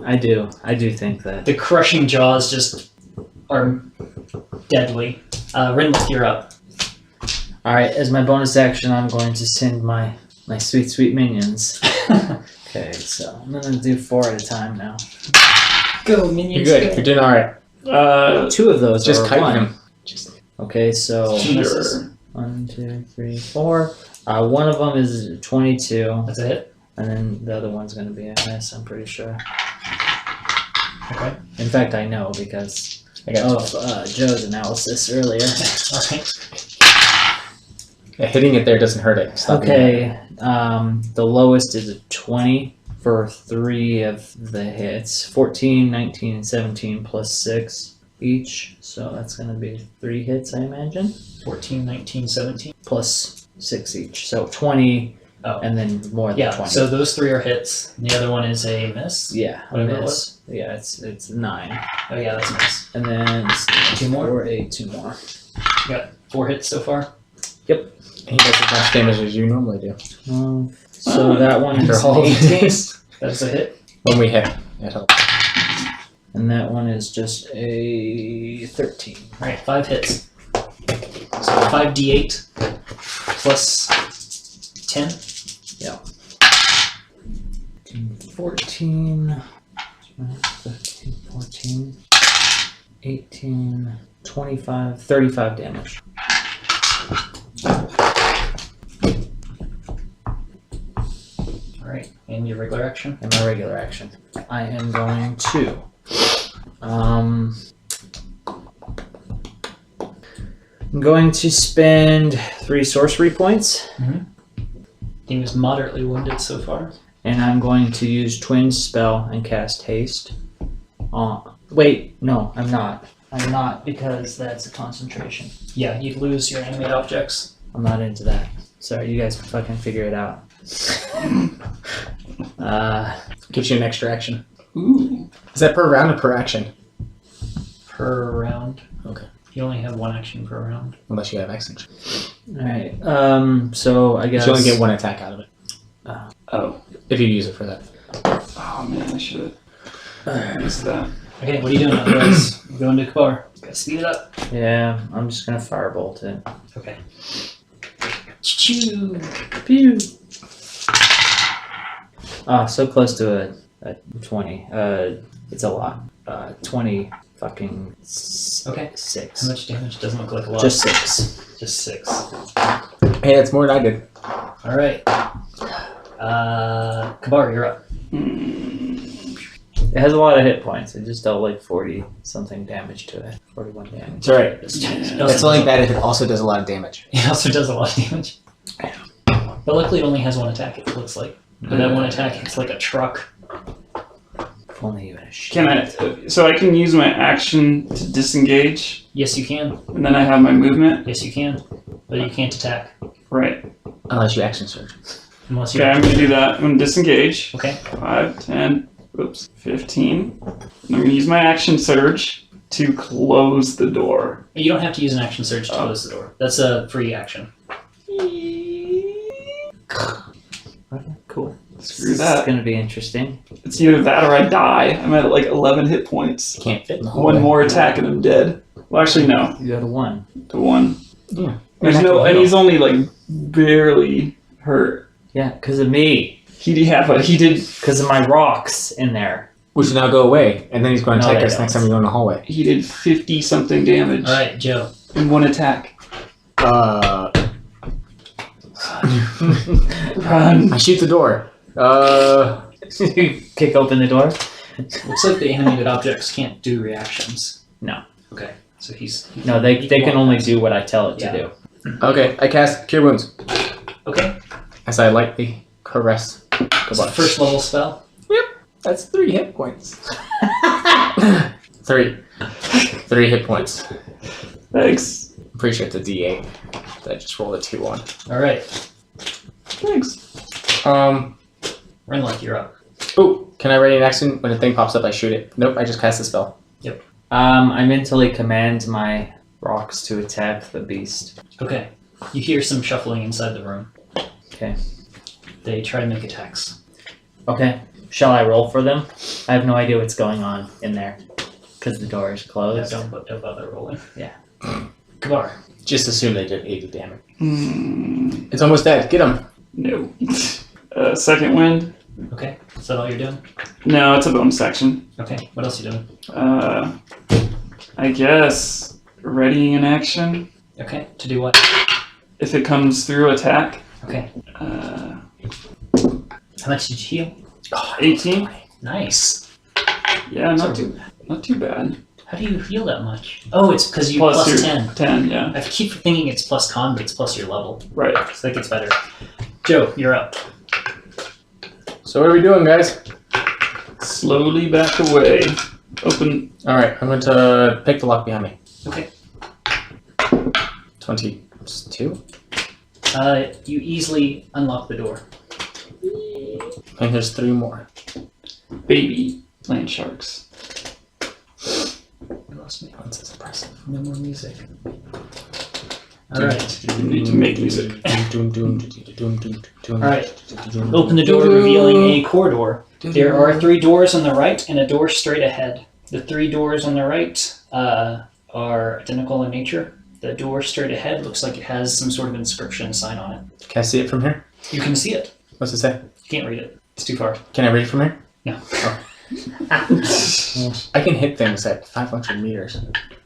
I do think that. The crushing jaws just are deadly. Rinlith, you're up. Alright, as my bonus action, I'm going to send my sweet, sweet minions. Okay, so I'm gonna do 4 at a time now. Go, You're minions. good. You're doing alright. Two of those Just are kite one. him. Just Okay, so Sure. 1, 2, 3, 4. One of them is 22, That's a hit. and then the other one's going to be a miss. I'm pretty sure. Okay. In fact, I know because I got of Joe's analysis earlier. Alright. Yeah, hitting it there doesn't hurt it. Stop Okay, the lowest is a 20 for 3 of the hits. 14, 19, and 17 plus 6 each. So that's going to be 3 hits, I imagine. 14, 19, 17. Plus 6 each. So 20, Oh. and then more than Yeah, 20. so those 3 are hits. And the other one is a miss. Yeah, Whatever it miss. Yeah, it's 9. Oh yeah, that's a miss. And then let's see, 2 more? 4, 8, 2 more. You got 4 hits so far. He does as much damage as you normally do. So that one After is all an of 18, That's a hit. When we hit, it helps. and that one is just a 13. Alright, 5 hits. So 5d8 plus 10. 14, 15, 14, 18, 25, 35 damage. Alright, and your regular action. In my regular action, I am going to I'm going to spend 3 sorcery points, He was moderately wounded so far. and I'm going to use Twin Spell and cast Haste. Wait, no, I'm not. I'm not, because that's a concentration. Yeah, you'd lose your animate objects. I'm not into that. Sorry, you guys fucking figure it out. Gives you an extra action. Ooh. Is that per round or per action? Per round. Okay. You only have 1 action per round. Unless you have action. Alright, so I guess... You only get 1 attack out of it. Oh. If you use it for that. Oh man, I should have used that. Okay, what are you doing now, guys? You're going to Kabar. Gotta speed it up. Yeah, I'm just gonna firebolt it. Okay. Choo! Pew! So close to a 20. It's a lot. 20 fucking Okay. 6. How much damage? Doesn't look like a lot. Just 6. Just 6. Hey, that's more than I did. Alright. Kabar, you're up. It has a lot of hit points. It just dealt like 40 something damage to it. 41 damage. It's alright. It It's only bad if it also does a lot of damage. also does a lot of damage. But luckily it only has 1 attack, it looks like. But that 1 attack, it's like a truck. If only you had a shield. Can I? So I can use my action to disengage, Yes, you can. and then I have my movement. Yes, you can. But you can't attack. Right. Unless you action surge. Unless you Okay, I'm gonna do that. I'm gonna disengage. Okay. 5, 10, 15. And I'm gonna use my action surge to close the door. You don't have to use an action surge to close the door. That's a free action. Okay, cool. Screw It's that. gonna be interesting. It's either that or I die. I'm at like 11 hit points. You can't fit in the hole. One more attack and I'm dead. Well, actually, no. You got a 1. To 1. Yeah. There's no, and he's only like barely hurt. Yeah, because of me. He did. Because of my rocks in there. Which will now go away, and then he's going to No, attack they us next don't. time we go in the hallway. He did 50 something damage Alright, Joe. in 1 attack. Run. I shoot the door. Kick open the door. Looks like the animated objects can't do reactions. No. Okay. So he's... No, they can only do what I tell it to Yeah. do. Okay, I cast Cure Wounds Okay. as I lightly caress It's a first level spell. That's 3 hit points. 3 hit points. Thanks. I'm pretty sure it's a D8. I just rolled a 2 on. Alright. Thanks. Renlock, you're up. Oh, can I ready an action? When a thing pops up, I shoot it. Nope, I just cast a spell. I mentally command my rocks to attack the beast. Okay. You hear some shuffling inside the room. Okay. They try to make attacks. Okay. Shall I roll for them? I have no idea what's going on in there. Because the door is Yeah, closed. don't bother rolling. Yeah. Kabar. Just assume they did 80 damage. It's almost dead. Get him. No. Second wind. Okay. Is that all you're doing? No, it's a bonus action. Okay. What else are you doing? I guess readying an action. Okay, to do what? If it comes through, attack. Okay. Uh, How much did you heal? 18. Nice. Yeah, not too bad. How do you heal that much? Oh, it's because you Plus plus your 10. 10, yeah. I keep thinking it's plus con, but it's plus your level. Right. So that gets better. Joe, you're up. So what are we doing, guys? Slowly back away. Open. All right, I'm going to pick the lock behind me. Okay. 22. You easily unlock the door. And there's 3 more. Baby land sharks. You lost me. That's impressive. No more music. Alright. You need to make music. Alright. Open the door, revealing a corridor. There are 3 doors on the right and a door straight ahead. The 3 doors on the right are identical in nature. The door straight ahead looks like it has some sort of inscription sign on it. Can I see it from here? You can see it. What's it say? You can't read it. It's too far. Can I read it from here? No. Oh. I can hit things at 500 meters.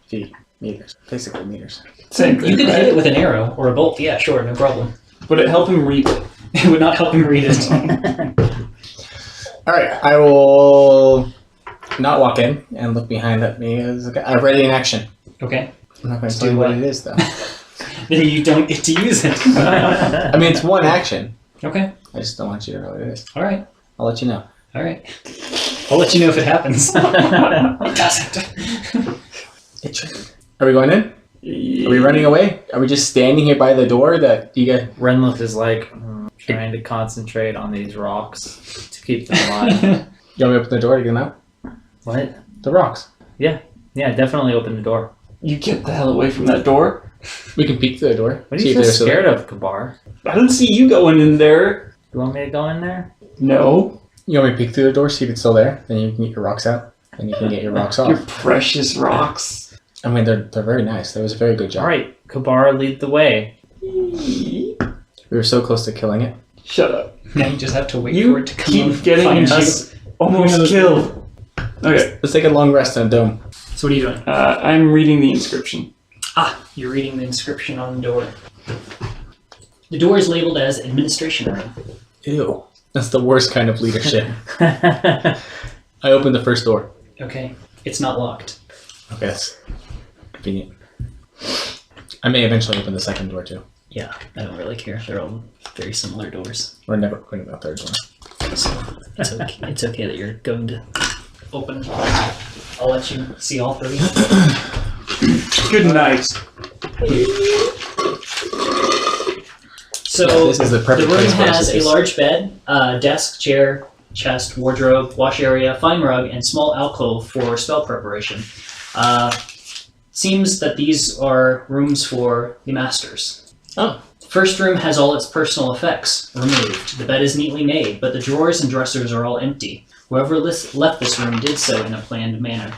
Feet. Meters. Basically meters. Same thing, You could right? hit it with an arrow or a bolt. Yeah, sure, no problem. Would it help him read it? It would not help him read it. All right, I will not walk in and look behind me. I'm ready in action. Okay. I'm not going to Do tell you what what? it is, though. Then you don't get to use it. I mean, it's one action. Okay. I just don't want you to know what it is. Alright. I'll let you know. Alright. I'll let you know if it happens. It doesn't. It should. Are we going in? Are we running away? Are we just standing here by the door that you get? Renlith is like trying to concentrate on these rocks to keep them alive. You want me to open the door to get them out? What? The rocks. Yeah, definitely open the door. You get the hell away from that door. We can peek through the door. What are you so scared of, Kabar? I don't see you going in there. You want me to go in there? No. You want me to peek through the door, see if it's still there? Then you can get your rocks out, and you can get your rocks Your off. precious rocks. I mean, they're very nice. That was a very good job. Alright, Kabar, lead the way. We were so close to killing it. Shut up. Now you just have to wait You for it to come keep and getting find you us. almost killed. Okay. Let's take a long rest in a dome. So what are you doing? I'm reading the inscription. Ah, you're reading the inscription on the door. The door is labeled as administration room. Ew. That's the worst kind of leadership. I opened the first door. Okay. It's not locked. Okay, that's convenient. I may eventually open the second door too. Yeah, I don't really care. They're all very similar doors. We're never opening the third door. So it's okay. It's okay that you're going to open. I'll let you see all 3. Good night. So This is the the perfect room place for us has to a just- large bed, desk, chair, chest, wardrobe, wash area, fine rug, and small alcove for spell preparation. Seems that these are rooms for the masters. Oh. First room has all its personal effects removed. The bed is neatly made, but the drawers and dressers are all empty. Whoever left this room did so in a planned manner.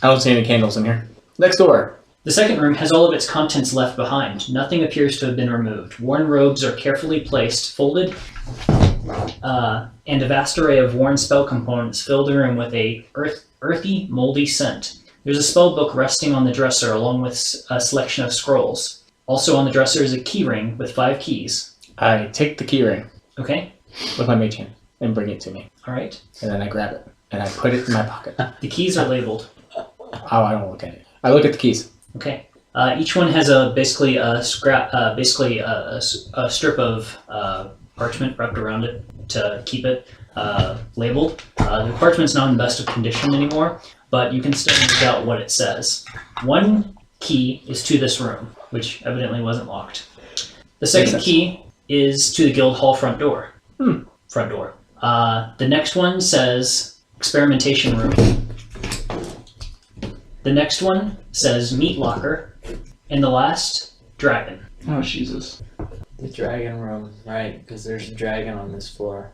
I don't see any candles in here. Next door. The second room has all of its contents left behind. Nothing appears to have been removed. Worn robes are carefully placed, folded, and a vast array of worn spell components fill the room with a earthy, moldy scent. There's a spell book resting on the dresser along with a selection of scrolls. Also on the dresser is a key ring with 5 keys. I take the key ring Okay, with my mage hand and bring it to me. alright. And then I grab it and I put it in my pocket. The keys are labeled. Oh, I don't look at it. I look at the keys. Okay. Each one has basically a strip of parchment wrapped around it to keep it labeled. The parchment's not in the best of condition anymore, but you can still make out what it says. One key is to this room, which evidently wasn't locked. The second key is to the guild hall front door. Front door. The next one says experimentation room. The next one says meat locker, and the last, dragon. Oh, Jesus. The dragon room, right, because there's a dragon on this floor.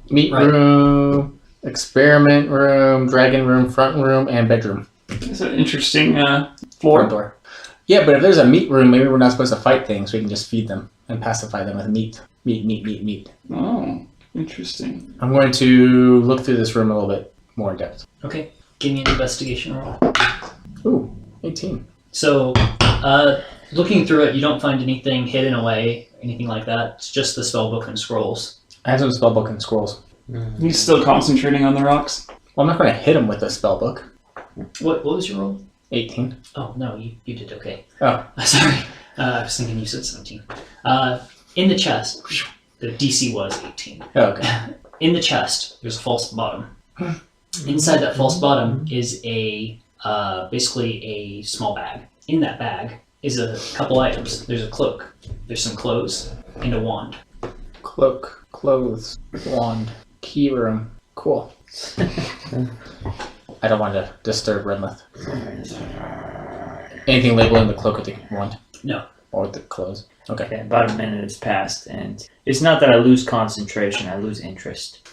Meat Right. room, experiment room, dragon room, front room, and bedroom. It's an interesting Front floor. door. Yeah, but if there's a meat room, maybe we're not supposed to fight things. We can just feed them and pacify them with meat. Meat. Oh, interesting. I'm going to look through this room a little bit more in depth. Okay. Give me an investigation roll. Ooh, 18. So, looking through it, you don't find anything hidden away, anything like that. It's just the spellbook and scrolls. I have some spellbook and scrolls. He's still concentrating on the rocks. Well, I'm not going to hit him with the spellbook. What was your roll? 18. Oh, no, you did okay. Oh. Sorry. I was thinking you said 17. In the chest, the DC was 18. Oh, okay. In the chest, there's a false bottom. Inside that false bottom is basically a small bag. In that bag is a couple items. There's a cloak, there's some clothes, and a wand. Cloak, clothes, wand, key room. Cool. I don't want to disturb Redmouth. Anything labeling the cloak with the wand? No. Or the clothes? Okay. Okay, about a minute has passed, and it's not that I lose concentration, I lose interest.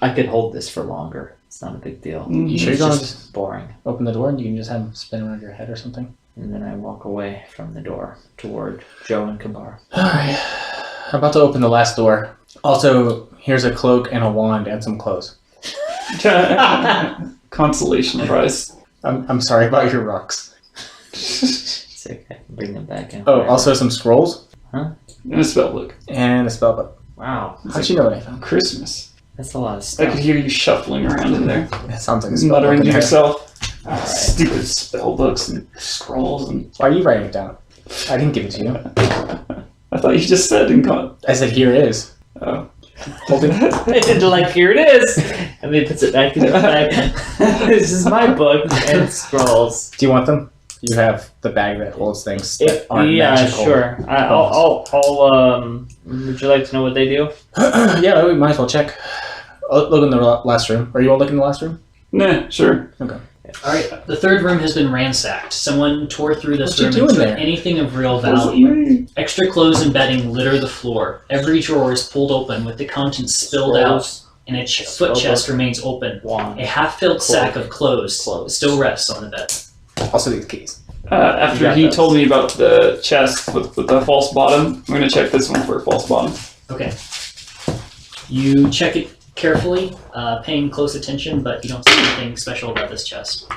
I could hold this for longer. It's not a big deal. You sure It's you're going to just boring. open the door and you can just have him spin around your head or something? And then I walk away from the door toward Joe and Kabar. Alright. I'm about to open the last door. Also, here's a cloak and a wand and some clothes. Consolation prize. I'm sorry about your rocks. It's okay. I can bring them back in. Oh, also some scrolls And a spellbook. and a spellbook. Wow. How'd you know what I found? Christmas. That's a lot of I stuff. could hear you shuffling around in there, That sounds like a spellbook. muttering in to there. yourself. Alright. Stupid spellbooks and scrolls and. Why are you writing it down? I didn't give it to you. I thought you just said in con. I said, here it is. Oh. Holding And like, here it is! And then he puts it back in his bag. This is my book and scrolls. Do you want them? You have the bag that holds things that aren't Yeah, magical. sure. Would you like to know what they do? Yeah, we might as well check. Oh, look in the last room. Are you all looking in the last room? Nah, sure. Okay. Alright, the third room has been ransacked. Someone tore through this What you room doing and took there? anything of real Wasn't value. me. Extra clothes and bedding litter the floor. Every drawer is pulled open with the contents spilled out, and a foot chest remains open. Wand. A half-filled sack of clothes Clothes. still rests on the bed. Also these keys. After got he those. told me about the chest with the false bottom, I'm gonna check this one for a false bottom. Okay. You check it carefully, paying close attention, but you don't see anything special about this chest.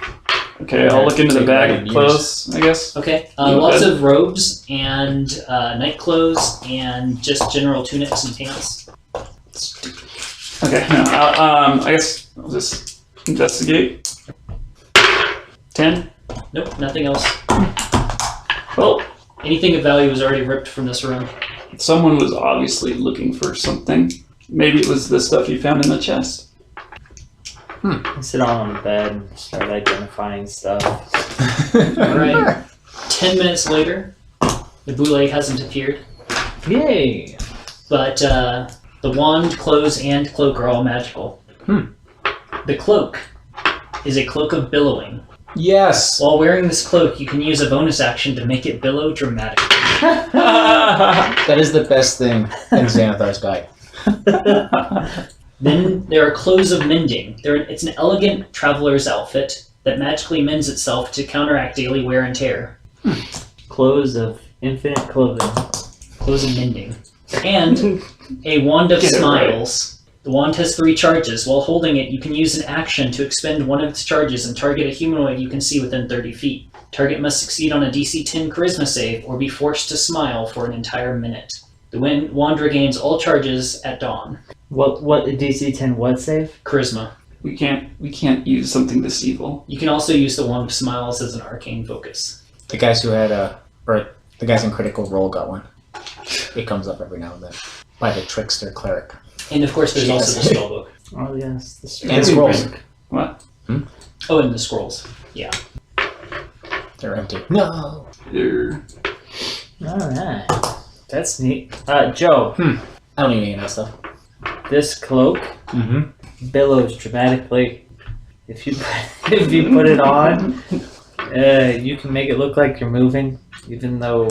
Okay, I'll look into the Take bag that of in clothes, I guess. Okay. Go Lots ahead. of robes and night clothes and just general tunics and pants. Okay, no, I guess I'll just investigate. 10? Nope, nothing else. Well, Anything of value was already ripped from this room. someone was obviously looking for something. Maybe it was the stuff you found in the chest. I sit on the bed and start identifying stuff. Alright. 10 minutes later, the boule hasn't appeared, Yay! but the wand, clothes, and cloak are all magical. The cloak is a cloak of billowing. Yes. While wearing this cloak, you can use a bonus action to make it billow dramatically. That is the best thing in Xanathar's guide. Then there are clothes of mending. It's an elegant traveler's outfit that magically mends itself to counteract daily wear and tear. Clothes of infinite clothing. Clothes of mending. And a wand of Get it smiles. The wand has 3 charges. While holding it, you can use an action to expend one of its charges and target a humanoid you can see within 30 feet. Target must succeed on a DC 10 Charisma save or be forced to smile for an entire minute. The wand regains all charges at dawn. What DC 10 what save? Charisma. We can't use something this evil. You can also use the Wand of Smiles as an arcane focus. The guys who had the guys in Critical Role got one. It comes up every now and then. By the trickster cleric. And of course, there's also the spellbook. Oh yes, the And scrolls. What? Oh, and the scrolls. Yeah. They're empty. No. There. Alright. That's neat. Joe, I don't need any of that stuff. this cloak Mm-hmm. billows dramatically. If you put it on, you can make it look like you're moving, even though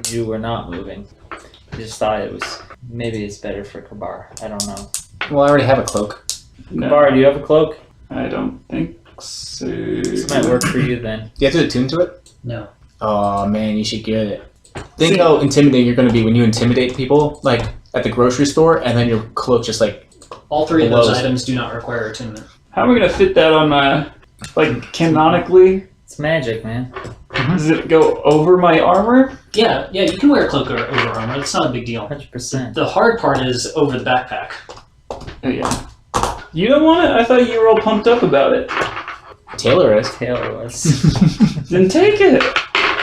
you were not moving. I just thought maybe it's better for Kabar. I don't know. Well, I already have a cloak. No, Kabar, do you have a cloak? I don't think so. This might work for you then. Do you have to attune to it? No. Oh man, you should get it. Think how intimidating you're going to be when you intimidate people, like at the grocery store, and then your cloak just like. All 3 of those Blows. items do not require attunement. How am I gonna fit that on my, like, canonically? It's magic, man. Does it go over my armor? Yeah, you can wear a cloak over armor. That's not a big deal. 100%. The hard part is over the backpack. Oh, yeah. You don't want it? I thought you were all pumped up about it. Taylor is. Taylor was. Then take it.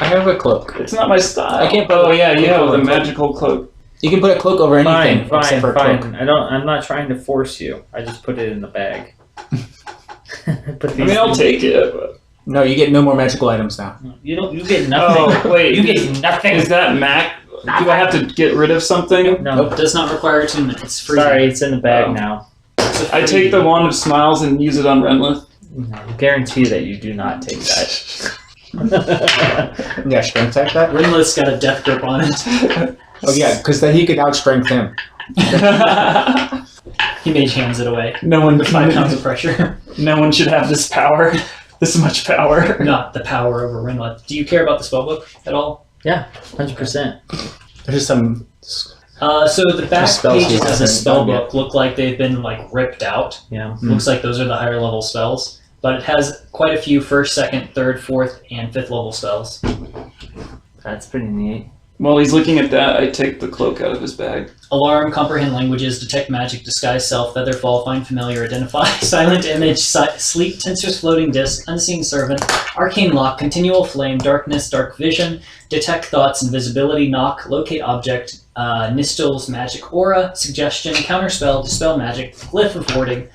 I have a cloak. It's not my style. I can't put Oh, a yeah, you cloak have over the a cloak. magical cloak. You can put a cloak over anything except for a cloak. Fine. I'm not trying to force you. I just put it in the bag. I mean, I'll take it, but... No, you get no more magical items now. You get nothing. Oh, wait. You get nothing. Is that Mac? Do I have to get rid of something? No. Nope. Does not require attunement. It's free. Sorry, it's in the bag Oh. now. I take the Wand of Smiles and use it on Renlith. I guarantee that you do not take that. Yeah, strength type that? Rinlith's got a death grip on it. Oh, yeah, because then he could outstrength him. He mage hands it away. No one, 5 pounds of pressure. no one should have this power. This much power. Not the power over Rinlith. Do you care about the spellbook at all? Yeah, 100%. There's some... So the back spells pages he of the hasn't done spellbook look like they've been like ripped out. Yeah. Looks like those are the higher level spells. But it has quite a few 1st, 2nd, 3rd, 4th, and 5th level spells. That's pretty neat. While he's looking at that, I take the cloak out of his bag. Alarm, comprehend languages, detect magic, disguise self, feather fall, find familiar, identify, silent image, sleep, tensor's floating disc, unseen servant, arcane lock, continual flame, darkness, dark vision, detect thoughts, invisibility, knock, locate object, Nistel's magic aura, suggestion, counterspell, dispel magic, glyph of warding,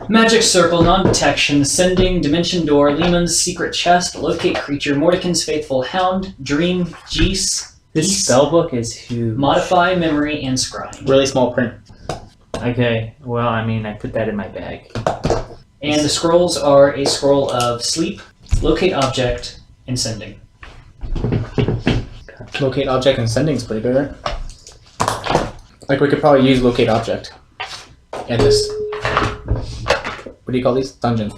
magic circle, non-detection, sending, dimension door, Lehman's secret chest, locate creature, Mordekin's faithful hound, dream, Geese, This spellbook is huge. modify, memory, and scrying. Really small print. Okay, well, I mean, I put that in my bag. And the scrolls are a scroll of sleep, locate object, and sending. Locate object and sending's pretty good, right? Like, we could probably use locate object. And this. What do you call these? Dungeon.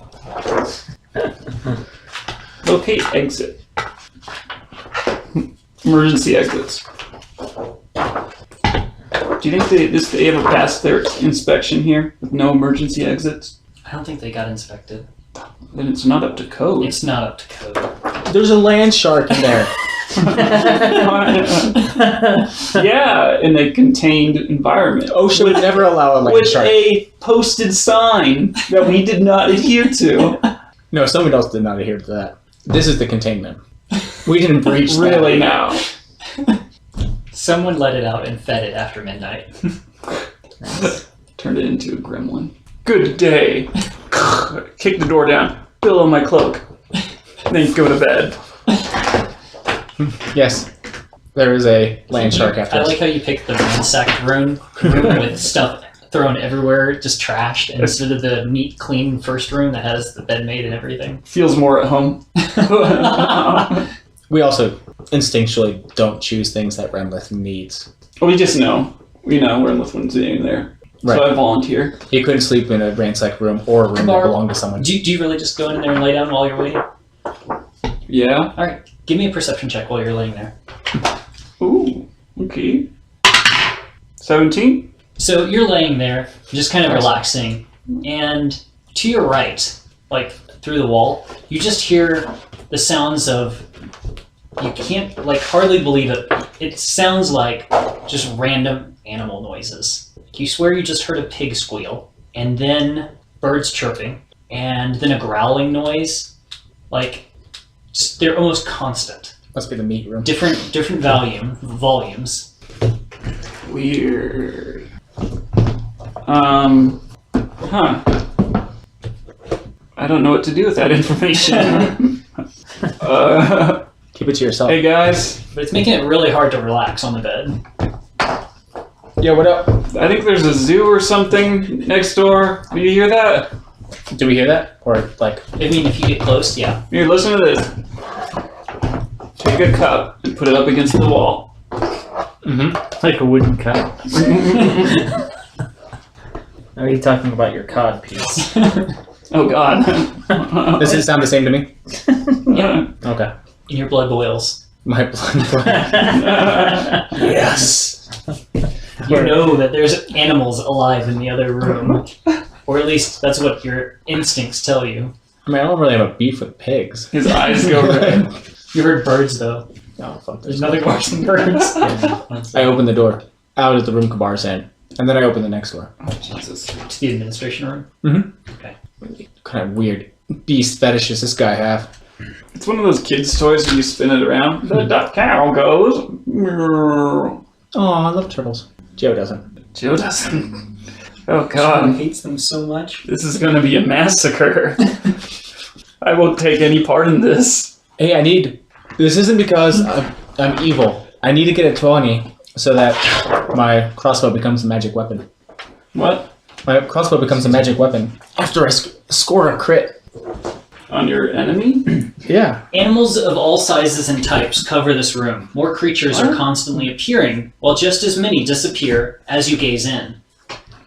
Locate exit. Emergency exits. Do you think they ever passed their inspection here with no emergency exits? I don't think they got inspected. Then it's not up to code. It's not up to code. There's a land shark in there. Yeah, in a contained environment. OSHA would never allow a land With shark. a posted sign that we did not adhere to. No, someone else did not adhere to that. This is the containment. We didn't breach that. Really now. Someone let it out and fed it after midnight. Turned it into a gremlin. Good day. Kick the door down. Fill on my cloak. Then go to bed. Yes. There is a land shark after I us. like how you picked the ransacked room with stuff thrown everywhere, just trashed, instead of the neat, clean first room that has the bed made and everything. Feels more at home. We also instinctually don't choose things that Renlith needs. We just know. We know we're Lithuanians in there. Right. So I volunteer. He couldn't sleep in a ransacked room or a room that Kamar, belonged to someone. Do you really just go in there and lay down while you're waiting? Yeah. Alright, give me a perception check while you're laying there. Ooh. Okay. 17? So you're laying there, just kind of relaxing, and to your right, like through the wall, you just hear the sounds of, you can't like hardly believe it. It sounds like just random animal noises. You swear you just heard a pig squeal, and then birds chirping, and then a growling noise. Like, they're almost constant. Must be the meat room. Different volumes. Weird. Huh. I don't know what to do with that information. Keep it to yourself. Hey guys, But it's making it really hard to relax on the bed. Yeah, what up? I think there's a zoo or something next door. Do you hear that? Do we hear that? Or, like... I mean, if you get close, yeah. Here, listen to this. Take a cup and put it up against the wall. Mm-hmm. Like a wooden cup. Are you talking about your cod piece? Oh god. Does it sound the same to me? Yeah. Okay. And your blood boils. My blood. Yes. You know that there's animals alive in the other room. Or at least that's what your instincts tell you. I mean, I don't really have a beef with pigs. His eyes go red. You heard birds, though. Oh, fuck. There's nothing worse than birds. I open the door. Out at the room Kabar's in. And then I open the next door. Oh, Jesus. To the administration room? Mm-hmm. Okay. What kind of weird beast fetishes this guy have? It's one of those kids' toys where you spin it around. The cow goes. Oh, I love turtles. Joe doesn't. Joe doesn't. Oh, Sean God. hates them so much. This is going to be a massacre. I won't take any part in this. Hey, this isn't because I'm evil. I need to get a 20 so that my crossbow becomes a magic weapon. What? My crossbow becomes a magic weapon after I score a crit. On your enemy? Yeah. Animals of all sizes and types cover this room. More creatures are constantly appearing, while just as many disappear as you gaze in.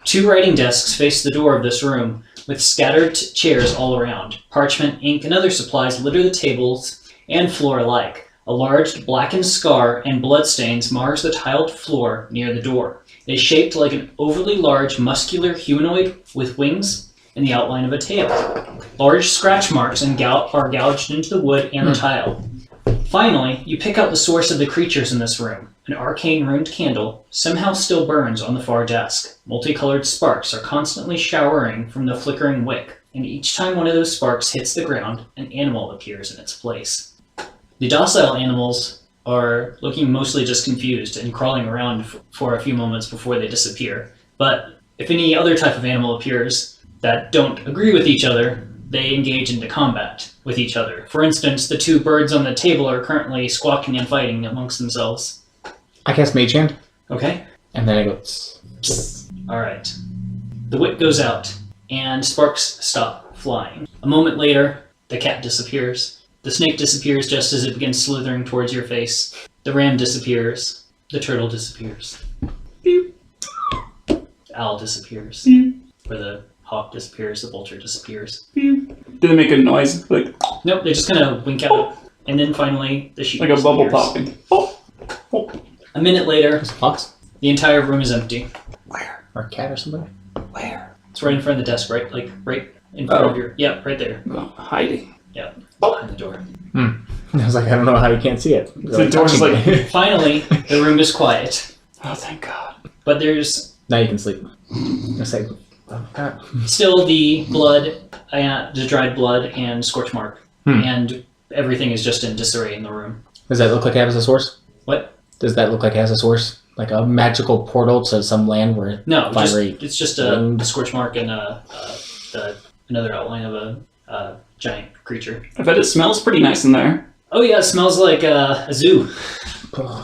2 writing desks face the door of this room, with scattered chairs all around. Parchment, ink, and other supplies litter the tables and floor alike. A large blackened scar and bloodstains mars the tiled floor near the door. It is shaped like an overly large, muscular humanoid with wings and the outline of a tail. Large scratch marks are gouged into the wood and the tile. Finally, you pick out the source of the creatures in this room. An arcane ruined candle somehow still burns on the far desk. Multicolored sparks are constantly showering from the flickering wick, and each time one of those sparks hits the ground, an animal appears in its place. The docile animals are looking mostly just confused and crawling around for a few moments before they disappear. But if any other type of animal appears that don't agree with each other, they engage into combat with each other. For instance, the 2 birds on the table are currently squawking and fighting amongst themselves. I cast Mage Hand, Okay? and then I go... Alright. The wick goes out, and sparks stop flying. A moment later, the cat disappears. The snake disappears just as it begins slithering towards your face. The ram disappears. The turtle disappears. Beep. The owl disappears. Beep. Or the hawk disappears, the vulture disappears. Beep. Do they make a noise? Like Nope, they just kind of wink out. And then finally, the sheep a bubble disappears. popping. Oh. Oh. A minute later, Fox? the entire room is empty. Where? Or a cat or somebody? Where? It's right in front of the desk, right? Like, right in front of your... Yeah, right there. Oh, hiding. Yeah, behind the door. I was like, I don't know how you can't see it. The door's like... Finally, the room is quiet. Oh, thank God. But there's Now you can sleep. I say, oh, God. still the blood, the dried blood and scorch mark. And everything is just in disarray in the room. Does that look like it has a source? What? Does that look like it has a source? Like a magical portal to some land where No, fiery it's just a scorch mark and another outline of a giant creature. I bet it smells pretty nice in there. Oh yeah, it smells like a zoo.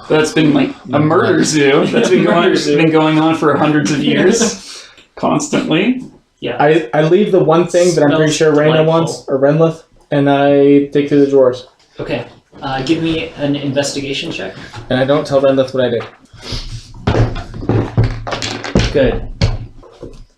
That's been like a murder zoo. That's been going on for hundreds of years. Constantly. Yeah. I leave the one thing that I'm pretty sure Smells Raina delightful. wants, or Renlith, and I dig through the drawers. Okay. Give me an investigation check. And I don't tell Renlith what I did. Good.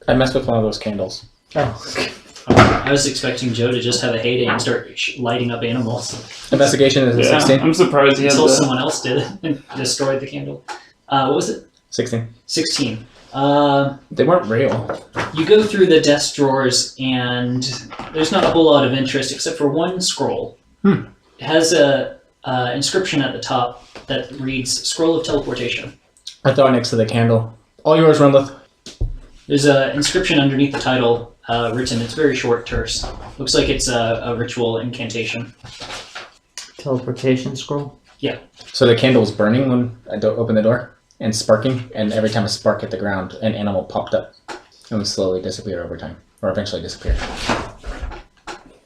I messed with one of those candles. Oh. I was expecting Joe to just have a heyday and start lighting up animals Investigation is a Yeah, 16. I'm surprised he had until the... someone else did it and destroyed the candle. What was it? 16. 16. They weren't real. You go through the desk drawers and there's not a whole lot of interest except for one scroll. It has a inscription at the top that reads Scroll of Teleportation. I throw it next to the candle. All yours, Renlith. There's an inscription underneath the title written. It's very short, terse. Looks like it's a ritual incantation. Teleportation scroll? So the candle was burning when I opened the door and sparking, and every time a spark hit the ground, an animal popped up and would slowly disappear over time, or eventually disappear.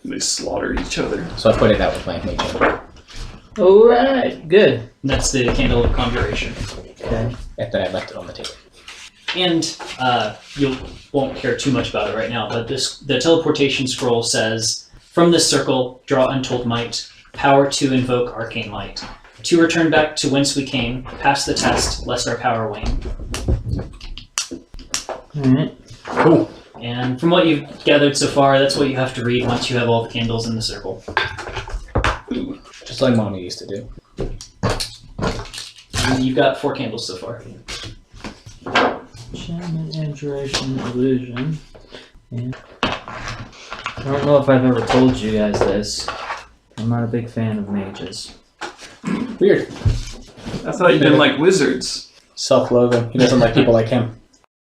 They slaughtered each other. So I put it out with my mage hand. Alright, good. And that's the Candle of Conjuration. Okay. And then I left it on the table. And you won't care too much about it right now, but the teleportation scroll says, from this circle, draw untold might, power to invoke arcane light. To return back to whence we came, pass the test, lest our power wane. Alright. Cool. And from what you've gathered so far, that's what you have to read once you have all the candles in the circle. Just like Mommy used to do. And you've got 4 candles so far. Enchantment, abjuration, illusion. I don't know if I've ever told you guys this. I'm not a big fan of mages. Weird. I thought you didn't like wizards. Self-loathing. He doesn't like people like him.